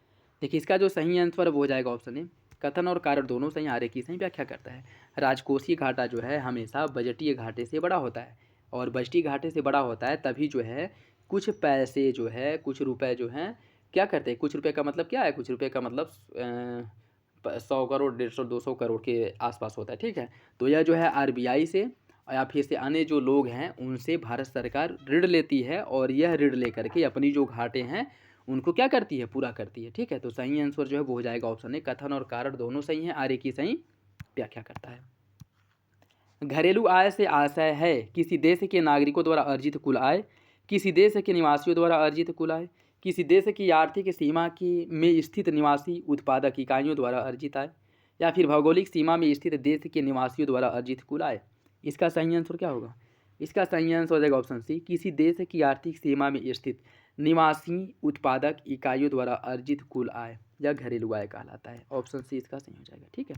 देखिए, इसका जो सही आंसर वो हो जाएगा ऑप्शन ए। कथन और कारण दोनों सही, आगे की सही व्याख्या करता है। राजकोषीय घाटा जो है हमेशा बजटीय घाटे से बड़ा होता है, और बजटीय घाटे से बड़ा होता है तभी जो है कुछ पैसे जो है, कुछ रुपए जो हैं क्या करते हैं, कुछ रुपए का मतलब क्या है, कुछ रुपए का मतलब 100 करोड़, 150, 200 करोड़ के आसपास होता है। ठीक है, तो यह जो है आरबीआई से या फिर से अन्य जो लोग हैं उनसे भारत सरकार ऋण लेती है, और यह ऋण लेकर के अपनी जो घाटे हैं उनको क्या करती है, पूरा करती है। ठीक है, तो सही आंसर जो है वो हो जाएगा ऑप्शन ए। कथन और कारण दोनों सही हैं, आगे की सही व्याख्या करता है। घरेलू आय से आशय है किसी देश के नागरिकों द्वारा अर्जित कुल आय, किसी देश के निवासियों द्वारा अर्जित कुल आय, किसी देश की आर्थिक सीमा की में स्थित निवासी उत्पादक इकाइयों द्वारा अर्जित आय, या फिर भौगोलिक सीमा में स्थित देश के निवासियों द्वारा अर्जित कुल आय। इसका सही आंसर क्या होगा? इसका सही आंसर हो जाएगा ऑप्शन सी, किसी देश की आर्थिक सीमा में स्थित निवासी उत्पादक इकाइयों द्वारा अर्जित कुल आय या घरेलू आय कहलाता है। ऑप्शन सी इसका सही हो जाएगा। ठीक है,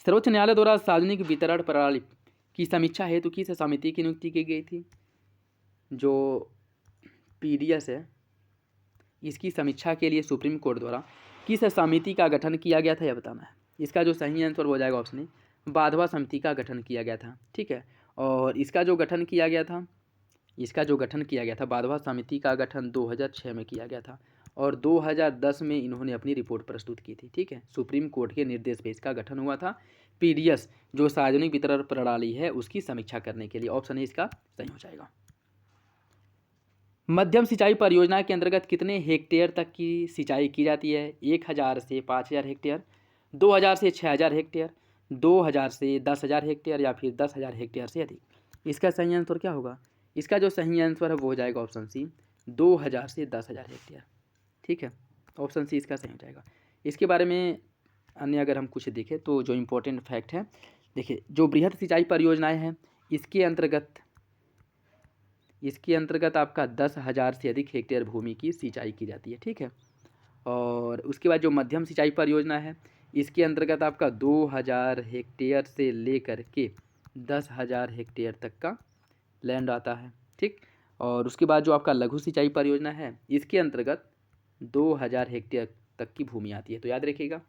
सर्वोच्च न्यायालय द्वारा सार्वजनिक वितरण प्रणाली की समीक्षा हेतु किस समिति की नियुक्ति की गई थी? जो पीडीएस है इसकी समीक्षा के लिए सुप्रीम कोर्ट द्वारा किस समिति का गठन किया गया था, यह बताना है। इसका जो सही आंसर हो जाएगा ऑप्शन ए, बाधवा समिति का गठन किया गया था। ठीक है, और इसका जो गठन किया गया था, बाधवा समिति का गठन 2006 में किया गया था, और 2010 में इन्होंने अपनी रिपोर्ट प्रस्तुत की थी। ठीक है, सुप्रीम कोर्ट के निर्देश पे इसका गठन हुआ था, पीडीएस जो सार्वजनिक वितरण प्रणाली है उसकी समीक्षा करने के लिए। ऑप्शन ए इसका सही हो जाएगा। मध्यम सिंचाई परियोजना के अंतर्गत कितने हेक्टेयर तक की सिंचाई की जाती है? 1000 से 5000 हेक्टेयर, 2000 से 6000 हेक्टेयर, 2000 से 10000 हेक्टेयर या फिर 10000 हेक्टेयर से अधिक? इसका सही आंसर क्या होगा? इसका जो सही आंसर है वो हो जाएगा ऑप्शन सी, 2000 से 10000 हेक्टेयर। ठीक है, ऑप्शन सी इसका सही हो जाएगा। इसके बारे में अन्य अगर हम कुछ देखें तो जो इम्पोर्टेंट फैक्ट है, देखिए, जो बृहद सिंचाई परियोजनाएं हैं इसके अंतर्गत आपका 10,000 से अधिक हेक्टेयर भूमि की सिंचाई की जाती है। ठीक है, और उसके बाद जो मध्यम सिंचाई परियोजना है इसके अंतर्गत आपका 2000 हेक्टेयर से लेकर के 10,000 हेक्टेयर तक का लैंड आता है। ठीक, और उसके बाद जो आपका लघु सिंचाई परियोजना है इसके अंतर्गत 2000 हेक्टेयर तक की भूमि आती है। तो याद रखिएगा,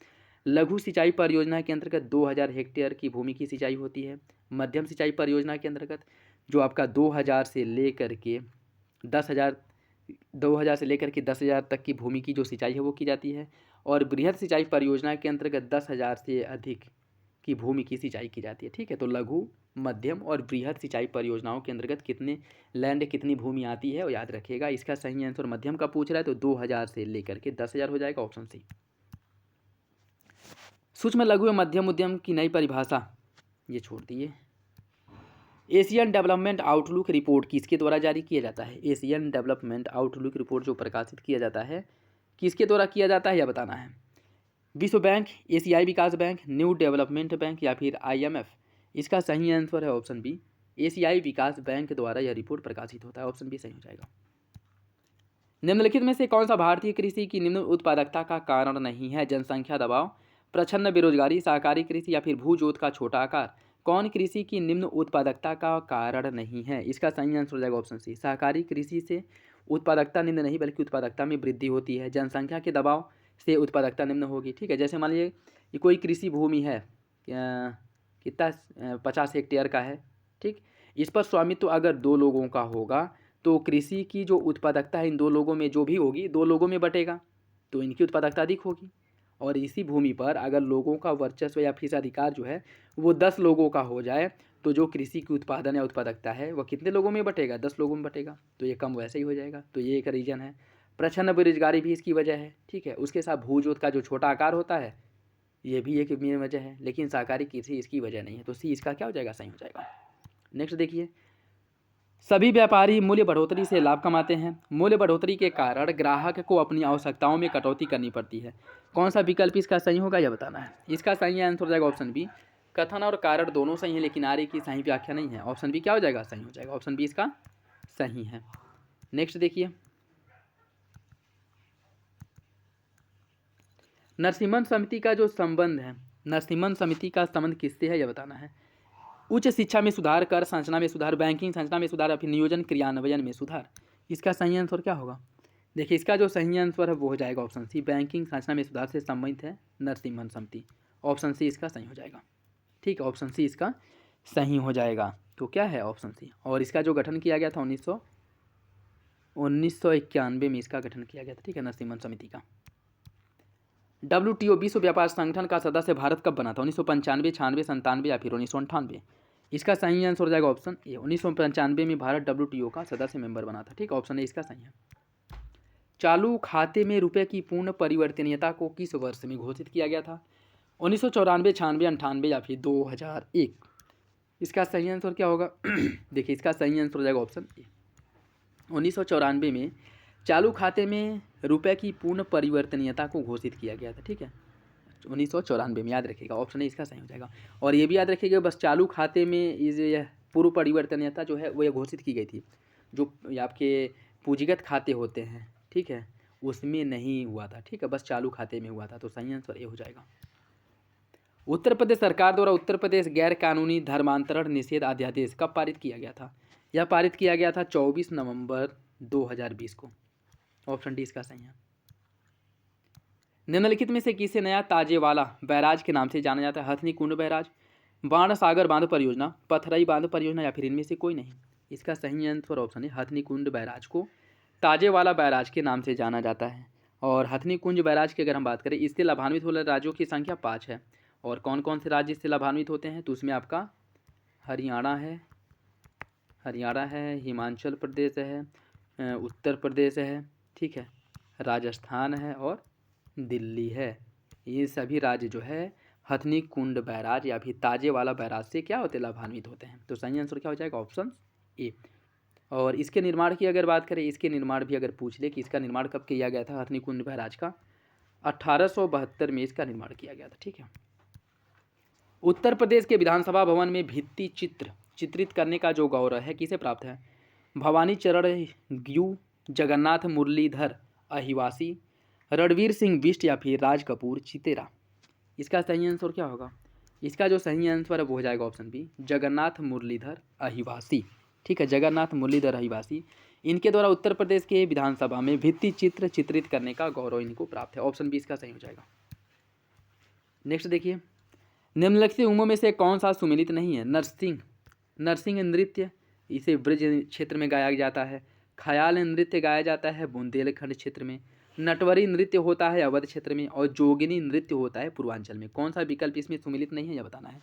लघु सिंचाई परियोजना के अंतर्गत 2000 हेक्टेयर की भूमि की सिंचाई होती है। मध्यम सिंचाई परियोजना के अंतर्गत जो आपका 2000 से लेकर के 10,000 तक की भूमि की जो सिंचाई है वो की जाती है, और बृहद सिंचाई परियोजना के अंतर्गत 10,000 से अधिक की भूमि की सिंचाई की जाती है। ठीक है, तो लघु, मध्यम और बृहद सिंचाई परियोजनाओं के अंतर्गत कितनी भूमि आती है वो याद रखिएगा। इसका सही आंसर मध्यम का पूछ रहा है तो 2000 से लेकर के 10,000 हो जाएगा, ऑप्शन सी। सूक्ष्म, लघु एवं मध्यम उद्यम की नई परिभाषा ये छोड़ दिए। एशियन डेवलपमेंट आउटलुक रिपोर्ट किसके द्वारा जारी किया जाता है? एशियन डेवलपमेंट आउटलुक रिपोर्ट जो प्रकाशित किया जाता है किसके द्वारा किया जाता है यह बताना है। विश्व बैंक, एशियाई विकास बैंक, न्यू डेवलपमेंट बैंक या फिर आईएमएफ? इसका सही आंसर है ऑप्शन बी, एशियाई विकास बैंक द्वारा यह रिपोर्ट प्रकाशित होता है। ऑप्शन बी सही हो जाएगा। निम्नलिखित में से कौन सा भारतीय कृषि की निम्न उत्पादकता का कारण नहीं है? जनसंख्या दबाव, प्रच्छन्न बेरोजगारी, सहकारी कृषि या फिर भूजोत का छोटा आकार। कौन कृषि की निम्न उत्पादकता का कारण नहीं है? इसका सही आंसर हो जाएगा ऑप्शन सी, सहकारी कृषि से उत्पादकता निम्न नहीं बल्कि उत्पादकता में वृद्धि होती है। जनसंख्या के दबाव से उत्पादकता निम्न होगी। ठीक है, जैसे मान लीजिए कि कोई कृषि भूमि है, कितना 50 हेक्टेयर का है। ठीक, इस पर स्वामित्व अगर 2 लोगों का होगा तो कृषि की जो उत्पादकता है इन 2 लोगों में जो भी होगी 2 लोगों में बटेगा, तो इनकी उत्पादकता अधिक होगी। और इसी भूमि पर अगर लोगों का वर्चस्व या फिर अधिकार जो है वो 10 लोगों का हो जाए तो जो कृषि की उत्पादन या उत्पादकता है वह कितने लोगों में बटेगा? 10 लोगों में बटेगा, तो ये कम वैसे ही हो जाएगा। तो ये एक रीज़न है। प्रच्छन्न बेरोजगारी भी इसकी वजह है। ठीक है, उसके साथ भूजोत का जो छोटा आकार होता है ये भी एक मेन वजह है, लेकिन सहकारी कृषि इसकी वजह नहीं है। तो सी इसका क्या हो जाएगा? सही हो जाएगा। नेक्स्ट देखिए, सभी व्यापारी मूल्य बढ़ोतरी से लाभ कमाते हैं। मूल्य बढ़ोतरी के कारण ग्राहक को अपनी आवश्यकताओं में कटौती करनी पड़ती है। कौन सा विकल्प इसका सही होगा यह बताना है। इसका सही आंसर हो जाएगा ऑप्शन बी, कथन और कारण दोनों सही है लेकिन आर्य की सही व्याख्या नहीं है। ऑप्शन बी क्या हो जाएगा? सही हो जाएगा। ऑप्शन बी इसका सही है। नेक्स्ट देखिए, नरसिम्हन समिति का जो संबंध है, नरसिम्हन समिति का संबंध किससे है यह बताना है। उच्च शिक्षा में सुधार, कर संरचना में सुधार, बैंकिंग संरचना में सुधार, फिर नियोजन क्रियान्वयन में सुधार। इसका सही आंसर क्या होगा? देखिए, इसका जो सही आंसर है वो हो जाएगा ऑप्शन सी, बैंकिंग संरचना में सुधार से संबंधित है नरसिम्हन समिति। ऑप्शन सी इसका सही हो जाएगा। ठीक है, ऑप्शन सी इसका सही हो जाएगा। तो क्या है? Option C. और इसका जो गठन किया गया था 1991 में इसका गठन किया गया था। ठीक है, नरसिम्हन समिति का। WTO विश्व व्यापार संगठन का सदस्य भारत कब बना था? 1995, 96, 97 या फिर 1998। इसका सही आंसर हो जाएगा ऑप्शन ए, 1995 में भारत WTO का सदस्य मेंबर बना था। ठीक, ऑप्शन ए इसका सही है। चालू खाते में रुपए की पूर्ण परिवर्तनीयता को किस वर्ष में घोषित किया गया था? 1994, 96, 98 या फिर 2001। इसका सही आंसर क्या होगा? देखिए, इसका सही आंसर हो जाएगा ऑप्शन ए, 1994 में चालू खाते में रुपए की पूर्ण परिवर्तनीयता को घोषित किया गया था। ठीक है, 1994 में, याद रखिएगा। ऑप्शन ए इसका सही हो जाएगा। और ये भी याद रखिएगा, बस चालू खाते में यह पूर्व परिवर्तनीयता जो है वो ये घोषित की गई थी। जो आपके पूंजीगत खाते होते हैं, ठीक है, उसमें नहीं हुआ था। ठीक है, बस चालू खाते में हुआ था। तो सही आंसर ए हो जाएगा। उत्तर प्रदेश सरकार द्वारा उत्तर प्रदेश गैर कानूनी धर्मांतरण निषेध अध्यादेश कब पारित किया गया था? यह पारित किया गया था 24 नवंबर 2020 को। ऑप्शन डी इसका सही है। निम्नलिखित में से किसे नया ताजेवाला बैराज के नाम से जाना जाता है? हथनी कुंड बैराज, बाण सागर बांध परियोजना, पथरई बांध परियोजना या फिर इनमें से कोई नहीं। इसका सही आंसर ऑप्शन है, हथनी कुंड बैराज को ताजेवाला बैराज के नाम से जाना जाता है। और हथनी कुंज बैराज की अगर हम बात करें, इससे लाभान्वित होने राज्यों की संख्या 5 है। और कौन कौन से राज्य इससे लाभान्वित होते हैं? तो उसमें आपका हरियाणा है, हिमाचल प्रदेश है, उत्तर प्रदेश है, ठीक है, राजस्थान है और दिल्ली है। ये सभी राज्य जो है हथनी कुंड बैराज या फिर ताजेवाला बैराज से क्या होते हैं? लाभान्वित होते हैं। तो सही आंसर क्या हो जाएगा? ऑप्शन ए। और इसके निर्माण की अगर बात करें, इसके निर्माण भी अगर पूछ ले कि इसका निर्माण कब किया गया था, हथनी कुंड बैराज का 1872 में इसका निर्माण किया गया था। ठीक है। उत्तर प्रदेश के विधानसभा भवन में भित्ति चित्र चित्रित करने का जो गौरव है किसे प्राप्त है? भवानी चरण ग्यू, जगन्नाथ मुरलीधर अहिवासी, रणवीर सिंह बिष्ट या फिर राज कपूर चितेरा। इसका सही आंसर क्या होगा? इसका जो सही आंसर है वो हो जाएगा ऑप्शन बी, जगन्नाथ मुरलीधर अहिवासी। ठीक है, जगन्नाथ मुरलीधर अहिवासी, इनके द्वारा उत्तर प्रदेश के विधानसभा में भित्ति चित्र चित्रित करने का गौरव इनको प्राप्त है। ऑप्शन बी इसका सही हो जाएगा। नेक्स्ट देखिए, निम्नलिखित उमों में से कौन सा सुमेलित नहीं है? नरसिंह नृत्य, इसे ब्रज क्षेत्र में गाया जाता है। ख्याल नृत्य गाया जाता है बुंदेलखंड क्षेत्र में। नटवरी नृत्य होता है अवध क्षेत्र में। और जोगिनी नृत्य होता है पूर्वांचल में। कौन सा विकल्प इसमें सुमेलित नहीं है यह बताना है।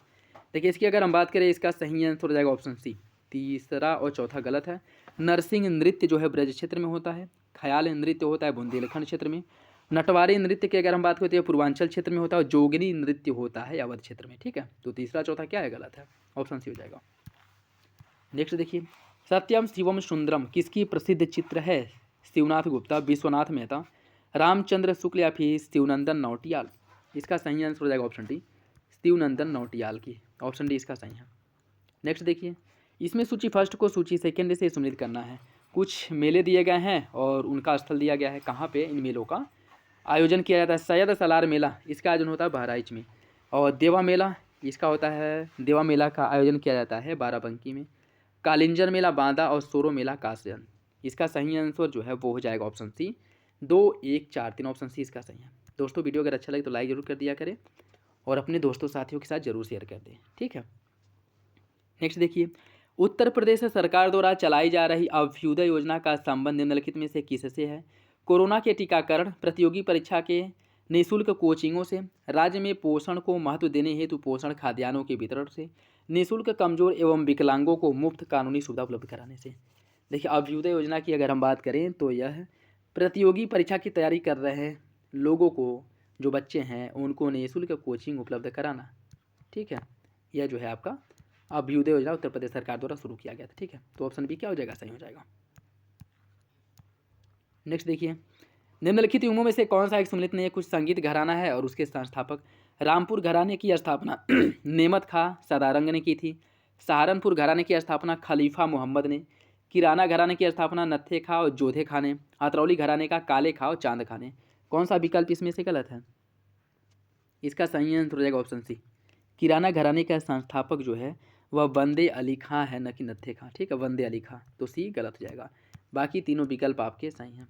देखिए, इसकी अगर हम बात करें, इसका सही आंसर हो जाएगा ऑप्शन सी, तीसरा और चौथा गलत है। नरसिंह नृत्य जो है ब्रज क्षेत्र में होता है। ख्याल नृत्य होता है बुंदेलखंड क्षेत्र में। नटवारी नृत्य की अगर हम बात करते हैं पूर्वांचल क्षेत्र में होता है। और जोगिनी नृत्य होता है अवध क्षेत्र में। ठीक है, तो तीसरा चौथा क्या है? गलत है। ऑप्शन सी हो जाएगा। नेक्स्ट देखिए, सत्यम शिवम सुंदरम किसकी प्रसिद्ध चित्र है? शिवनाथ गुप्ता, विश्वनाथ मेहता, रामचंद्र शुक्ल या फिर शिवनंदन नौटियाल। इसका सही आंसर हो जाएगा ऑप्शन डी, शिवनंदन नौटियाल की। ऑप्शन डी इसका सही है। नेक्स्ट देखिए, इसमें सूची फर्स्ट को सूची सेकेंड से सम्मिलित करना है। कुछ मेले दिए गए हैं और उनका स्थल दिया गया है। कहाँ पे इन मेलों का आयोजन किया जाता है। सैयद सलार मेला, इसका आयोजन होता है बहराइच में। और देवा मेला, इसका होता है, देवा मेला का आयोजन किया जाता है बाराबंकी में। कालिंजर मेला बांदा और सोरो मेला कासगंज। इसका सही आंसर जो है वो हो जाएगा ऑप्शन सी। 2, 1, 4, 3 ऑप्शन सी इसका सही है। दोस्तों वीडियो अगर अच्छा लगे तो लाइक जरूर कर दिया करें और अपने दोस्तों साथियों के साथ जरूर शेयर कर दें, ठीक है। नेक्स्ट देखिए, उत्तर प्रदेश सरकार द्वारा चलाई जा रही अभ्युदय योजना का संबंध निम्नलिखित में से किससे है? कोरोना के टीकाकरण, प्रतियोगी परीक्षा के निःशुल्क कोचिंगों से, राज्य में पोषण को महत्व देने हेतु पोषण खाद्यान्नों के वितरण से, निःशुल्क कमजोर एवं विकलांगों को मुफ्त कानूनी सुविधा उपलब्ध कराने से। देखिए अभ्युदय योजना की अगर हम बात करें तो यह प्रतियोगी परीक्षा की तैयारी कर रहे हैं लोगों को, जो बच्चे हैं उनको निःशुल्क कोचिंग उपलब्ध कराना, ठीक है। यह जो है आपका अभ्युदय योजना उत्तर प्रदेश सरकार द्वारा शुरू किया गया था, ठीक है। तो ऑप्शन बी क्या हो जाएगा? सही हो जाएगा। नेक्स्ट देखिए, निम्नलिखित युग्मों में से कौन सा एक सम्मिलित नहीं है? कुछ संगीत घराना है और उसके संस्थापक। रामपुर घराने की स्थापना नेमत खां सदारंग ने की थी। सहारनपुर घराने की स्थापना खलीफा मोहम्मद ने। किराना घराने की स्थापना नत्थे खां और जोधे खां ने। अतरौली घराने का काले खां और चांद खां ने। कौन सा विकल्प इसमें से गलत है? इसका सही आंसर हो जाएगा ऑप्शन सी। किराना घराने का संस्थापक जो है वह वंदे अली खां है, न कि नत्थे खां, ठीक है, वंदे अली खां। तो सी गलत हो जाएगा। बाकी तीनों विकल्प आपके सही हैं।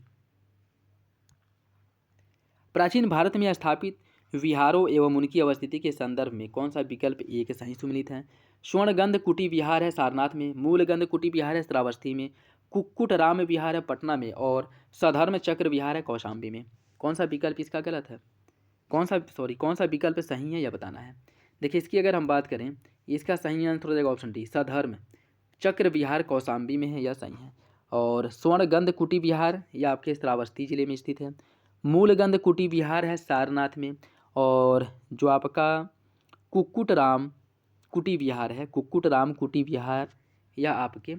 प्राचीन भारत में स्थापित विहारों एवं उनकी अवस्थिति के संदर्भ में कौन सा विकल्प एक सही सुमिलित है? स्वर्णगंध कुटी विहार है सारनाथ में, मूलगंध कुटी विहार है श्रावस्ती में, कुक्कुट राम विहार है पटना में और सधर्म चक्र विहार है कौशाम्बी में। कौन सा विकल्प इसका गलत है? कौन सा विकल्प सही है यह बताना है। देखिए इसकी अगर हम बात करें, इसका सही आंसर हो जाएगा ऑप्शन डी, सधर्म चक्र विहार कौशाम्बी में है, यह सही है। और स्वर्णगंध कुटी विहार यह आपके श्रावस्ती जिले में स्थित है। मूलगंध कुटी विहार है सारनाथ में। और जो आपका कुक्कुट राम कुटी विहार है, कुक्कुट राम कुटी विहार, यह आपके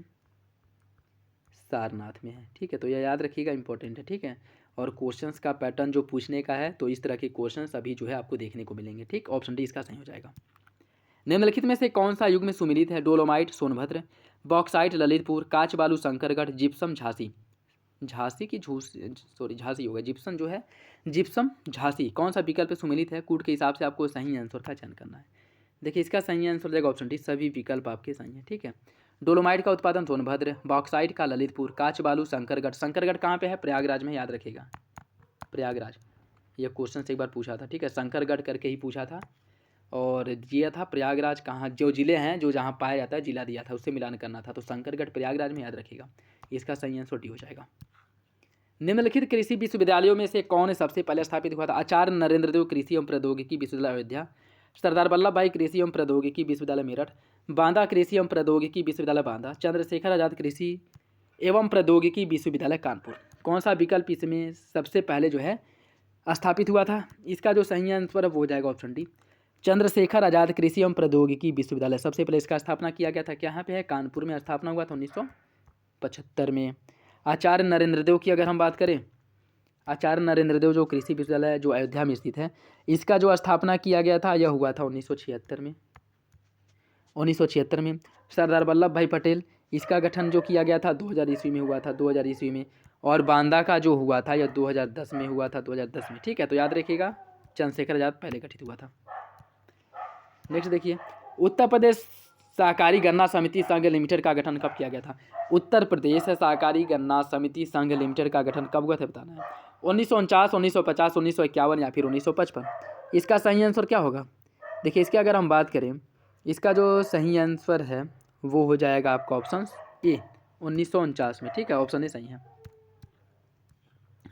सारनाथ में है, ठीक है। तो यह याद रखिएगा, इंपॉर्टेंट है, ठीक है। और क्वेश्चंस का पैटर्न जो पूछने का है तो इस तरह के क्वेश्चंस अभी जो है आपको देखने को मिलेंगे, ठीक। ऑप्शन डी इसका सही हो जाएगा। निम्नलिखित में से कौन सा युग में सुमिलित है? डोलोमाइट सोनभद्र, बॉक्साइट ललितपुर, काच बालू शंकरगढ़, जिप्सम झांसी। झांसी की झांसी होगा, जिप्सम जो है जिप्सम झांसी। कौन सा विकल्प सुमिलित है? कूट के हिसाब से आपको सही आंसर का चयन करना है। देखिए इसका सही आंसर हो जाएगा ऑप्शन डी, सभी विकल्प आपके सही हैं, ठीक है। डोलोमाइट का उत्पादन सोनभद्र, बॉक्साइट का ललितपुर, काच बालू शंकरगढ़। शंकरगढ़ कहाँ पे है? प्रयागराज में, याद रखिएगा, प्रयागराज। यह क्वेश्चन से एक बार पूछा था, ठीक है, शंकरगढ़ करके ही पूछा था। और ये था प्रयागराज कहाँ, जो जिले हैं जो जहाँ पाया जाता है जिला दिया था, उससे मिलान करना था। तो शंकरगढ़ प्रयागराज में, याद रखिएगा। इसका सही आंसर डी हो जाएगा। निम्नलिखित कृषि विश्वविद्यालयों में से कौन सबसे पहले स्थापित हुआ था? आचार्य नरेंद्र देव कृषि एवं प्रौद्योगिकी विश्वविद्यालय अयोध्या, सरदार वल्लभ भाई कृषि एवं प्रौद्योगिकी विश्वविद्यालय मेरठ, बांदा कृषि एवं प्रौद्योगिकी विश्वविद्यालय बांदा, चंद्रशेखर आजाद कृषि एवं प्रौद्योगिकी विश्वविद्यालय कानपुर। कौन सा विकल्प इसमें सबसे पहले जो है स्थापित हुआ था? इसका जो सही आंसर है वो हो जाएगा ऑप्शन डी, चंद्रशेखर आजाद कृषि एवं प्रौद्योगिकी विश्वविद्यालय। सबसे पहले इसका स्थापना किया गया था, कहाँ पे है? कानपुर में स्थापना हुआ था 1975 में। आचार्य नरेंद्र देव की अगर हम बात करें, आचार्य नरेंद्र देव जो कृषि विश्वविद्यालय जो अयोध्या में स्थित है, इसका जो स्थापना किया गया था यह हुआ था 1976 में। 1976 में। सरदार वल्लभ भाई पटेल, इसका गठन जो किया गया था 2000 ईस्वी में हुआ था, 2000 ईस्वी में। और बांदा का जो हुआ था यह 2010 में हुआ था, 2010 में, ठीक है। तो याद रखिएगा चंद्रशेखर आजाद पहले गठित हुआ था। नेक्स्ट देखिए, उत्तर प्रदेश सहकारी गन्ना समिति संघ लिमिटेड का गठन कब किया गया था? उत्तर प्रदेश सहकारी गन्ना समिति संघ लिमिटेड का गठन कब हुआ था बताना है। 1949, 1950, 1951 या फिर 1955। इसका सही आंसर क्या होगा? देखिए इसकी अगर हम बात करें, इसका जो सही आंसर है वो हो जाएगा आपका ऑप्शन ए, 1949 में, ठीक है। ऑप्शन ए सही है।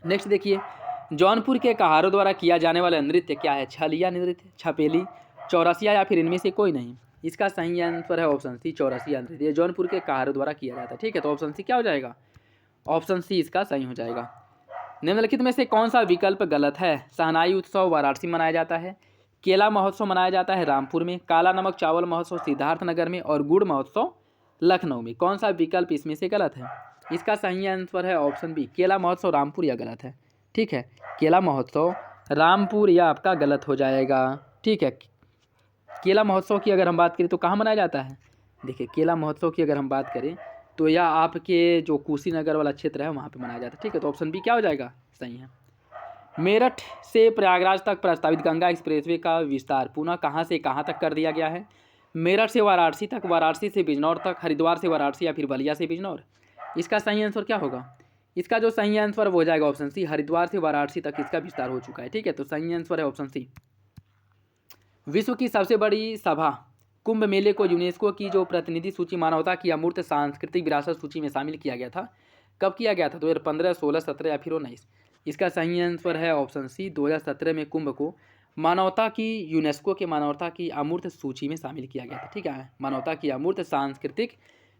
नेक्स्ट देखिए, जौनपुर के कहारों द्वारा किया जाने वाला नृत्य क्या है? छलिया नृत्य, छपेली, चौरसिया या फिर इनमें से कोई नहीं। इसका सही आंसर है ऑप्शन सी, चौरसिया नृत्य। ये जौनपुर के कहारों द्वारा किया जाता है, ठीक है। तो ऑप्शन सी क्या हो जाएगा? ऑप्शन सी इसका सही हो जाएगा। निम्नलिखित में से कौन सा विकल्प गलत है? शहनाई उत्सव वाराणसी में मनाया जाता है, केला महोत्सव मनाया जाता है रामपुर में, काला नमक चावल महोत्सव सिद्धार्थनगर में और गुड़ महोत्सव लखनऊ में। कौन सा विकल्प इसमें से गलत है? इसका सही आंसर है ऑप्शन बी, केला महोत्सव रामपुर, या गलत है, ठीक है। केला महोत्सव रामपुर यह आपका गलत हो जाएगा, ठीक है। केला महोत्सव की अगर हम बात करें तो कहाँ मनाया जाता है? देखिए केला महोत्सव की अगर हम बात करें तो यह आपके जो कुशीनगर वाला क्षेत्र है वहाँ पे मनाया जाता है, ठीक है। तो ऑप्शन बी क्या हो जाएगा? सही है। मेरठ से प्रयागराज तक प्रस्तावित गंगा एक्सप्रेसवे का विस्तार पुनः कहाँ से कहाँ तक कर दिया गया है? मेरठ से वाराणसी तक, वाराणसी से बिजनौर तक, हरिद्वार से वाराणसी या फिर बलिया से बिजनौर। इसका सही आंसर क्या होगा? इसका जो सही आंसर वो हो जाएगा ऑप्शन सी, हरिद्वार से वाराणसी तक इसका विस्तार हो चुका है। ठीक है, तो सही आंसर है ऑप्शन सी। विश्व की सबसे बड़ी सभा कुंभ मेले को यूनेस्को की जो प्रतिनिधि सूची मानवता की अमूर्त सांस्कृतिक विरासत सूची में शामिल किया गया था, कब किया गया था? 2015, 16, 17 या फिर 19? इसका सही आंसर है ऑप्शन सी, 2017 में कुंभ को मानवता की यूनेस्को के मानवता की अमूर्त सूची में शामिल किया गया था। ठीक है, मानवता की अमूर्त सांस्कृतिक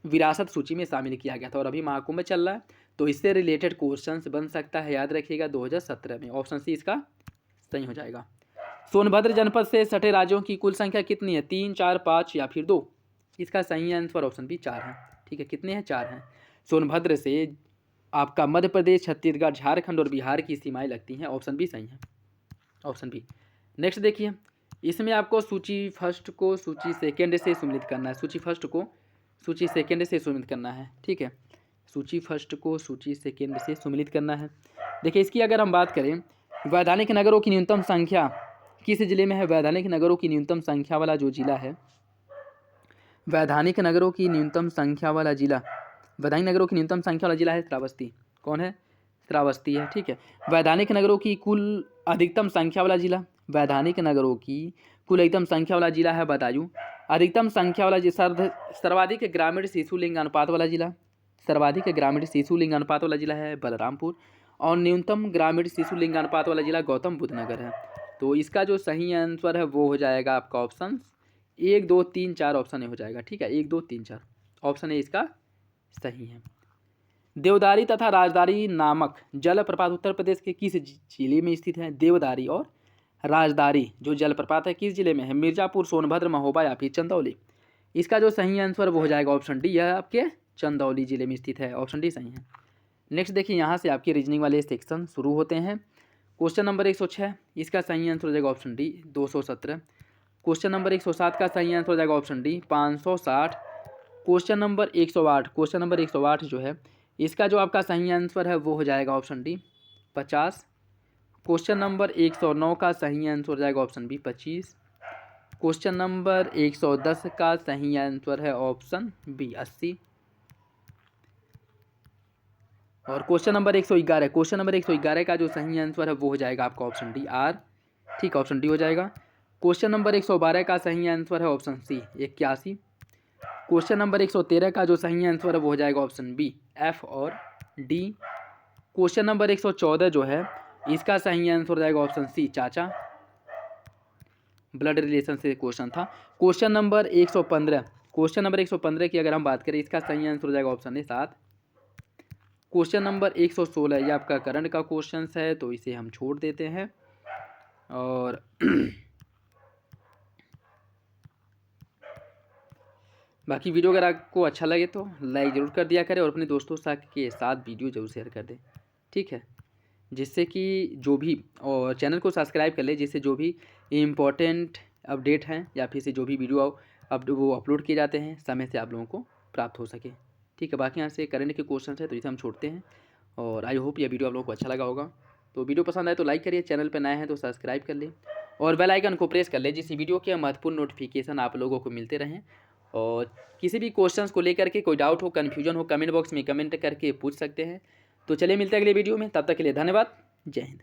विरासत सूची में शामिल किया गया था। और अभी महाकुंभ चल रहा है, तो इससे रिलेटेड क्वेश्चंस बन सकता है, याद रखिएगा 2017 में। ऑप्शन सी इसका सही हो जाएगा। सोनभद्र जनपद से सटे राज्यों की कुल संख्या कितनी है? 3, 4, 5 या फिर 2? इसका सही आंसर ऑप्शन बी 4 है। ठीक है, कितने हैं? 4 हैं। सोनभद्र से आपका मध्य प्रदेश, छत्तीसगढ़, झारखंड और बिहार की सीमाएं लगती हैं। ऑप्शन बी सही है, ऑप्शन बी। नेक्स्ट देखिए, इसमें आपको सूची फर्स्ट को सूची सेकेंड से सम्मिलित करना है। सूची फर्स्ट को सूची सेकेंड से सम्मिलित करना है। ठीक है, सूची फर्स्ट को सूची सेकेंड से सम्मिलित करना है। देखिए, इसकी अगर हम बात करें, वैधानिक नगरों की न्यूनतम संख्या किस जिले में है? वैधानिक नगरों की न्यूनतम संख्या वाला जो जिला है, वैधानिक नगरों की न्यूनतम संख्या वाला जिला, वैधानिक नगरों की न्यूनतम संख्या वाला जिला है श्रावस्ती। कौन है? श्रावस्ती है। ठीक है, वैधानिक नगरों की कुल अधिकतम संख्या वाला जिला, वैधानिक नगरों की कुल अधिकतम संख्या वाला जिला है बदायूं। अधिकतम संख्या वाला सर्वाधिक ग्रामीण शिशु लिंग अनुपात वाला जिला, सर्वाधिक ग्रामीण शिशु लिंग अनुपात वाला जिला है बलरामपुर। और न्यूनतम ग्रामीण शिशु लिंग अनुपात वाला जिला गौतम बुद्ध नगर है। तो इसका जो सही आंसर है वो हो जाएगा आपका ऑप्शन 1, 2, 3, 4 ऑप्शन ए हो जाएगा। ठीक है, 1, 2, 3, 4 ऑप्शन ए इसका सही है। देवदारी तथा राजदारी नामक जलप्रपात उत्तर प्रदेश के किस जिले में स्थित है? देवदारी और राजदारी जो जलप्रपात है किस जिले में है? मिर्जापुर, सोनभद्र, महोबा या फिर चंदौली? इसका जो सही आंसर वो हो जाएगा ऑप्शन डी, यह आपके चंदौली जिले में स्थित है। ऑप्शन डी सही है। नेक्स्ट देखिए, यहाँ से आपके रीजनिंग वाले सेक्शन शुरू होते हैं। क्वेश्चन नंबर 106, इसका सही आंसर हो जाएगा ऑप्शन डी 217। क्वेश्चन नंबर 107 का सही आंसर हो जाएगा option D 560। Question number 108, question number 108 जो है इसका जो आपका सही आंसर है वो हो जाएगा ऑप्शन डी 50। क्वेश्चन नंबर 109 का सही आंसर हो जाएगा ऑप्शन बी 25। क्वेश्चन नंबर 110 का सही आंसर है ऑप्शन बी 80। और क्वेश्चन नंबर 111, क्वेश्चन नंबर 111 का जो सही आंसर है वो हो जाएगा आपका ऑप्शन डी आर। ठीक, ऑप्शन डी हो जाएगा। क्वेश्चन नंबर 112 का सही आंसर है ऑप्शन सी 81। क्वेश्चन नंबर 113 का जो सही आंसर है वो हो जाएगा ऑप्शन बी एफ और डी। क्वेश्चन नंबर 114 जो है इसका सही आंसर हो जाएगा ऑप्शन सी चाचा, ब्लड रिलेशन से क्वेश्चन था। क्वेश्चन नंबर 115, क्वेश्चन नंबर 115 की अगर हम बात करें इसका सही आंसर हो जाएगा ऑप्शन ए 7। क्वेश्चन नंबर 116 ये आपका करंट का क्वेश्चन है, तो इसे हम छोड़ देते हैं। और बाकी वीडियो अगर आपको अच्छा लगे तो लाइक ज़रूर कर दिया करें और अपने दोस्तों के साथ वीडियो ज़रूर शेयर कर दें। ठीक है, जिससे कि जो भी, और चैनल को सब्सक्राइब कर ले, जिससे जो भी इम्पोर्टेंट अपडेट हैं या फिर से जो भी वीडियो अब वो अपलोड किए जाते हैं समय से आप लोगों को प्राप्त हो सके। ठीक है, बाकी यहाँ से करंट के क्वेश्चन है तो इसे हम छोड़ते हैं। और आई होप यह वीडियो आप लोगों को अच्छा लगा होगा। तो वीडियो पसंद आए तो लाइक करिए, चैनल पर नए हैं तो सब्सक्राइब कर ले और बेल आइकन को प्रेस कर ले, जिससे वीडियो के महत्वपूर्ण नोटिफिकेशन आप लोगों को मिलते रहें। और किसी भी क्वेश्चंस को लेकर के कोई डाउट हो, कन्फ्यूजन हो, कमेंट बॉक्स में कमेंट करके पूछ सकते हैं। तो चलिए मिलते हैं अगले वीडियो में, तब तक के लिए धन्यवाद। जय हिंद।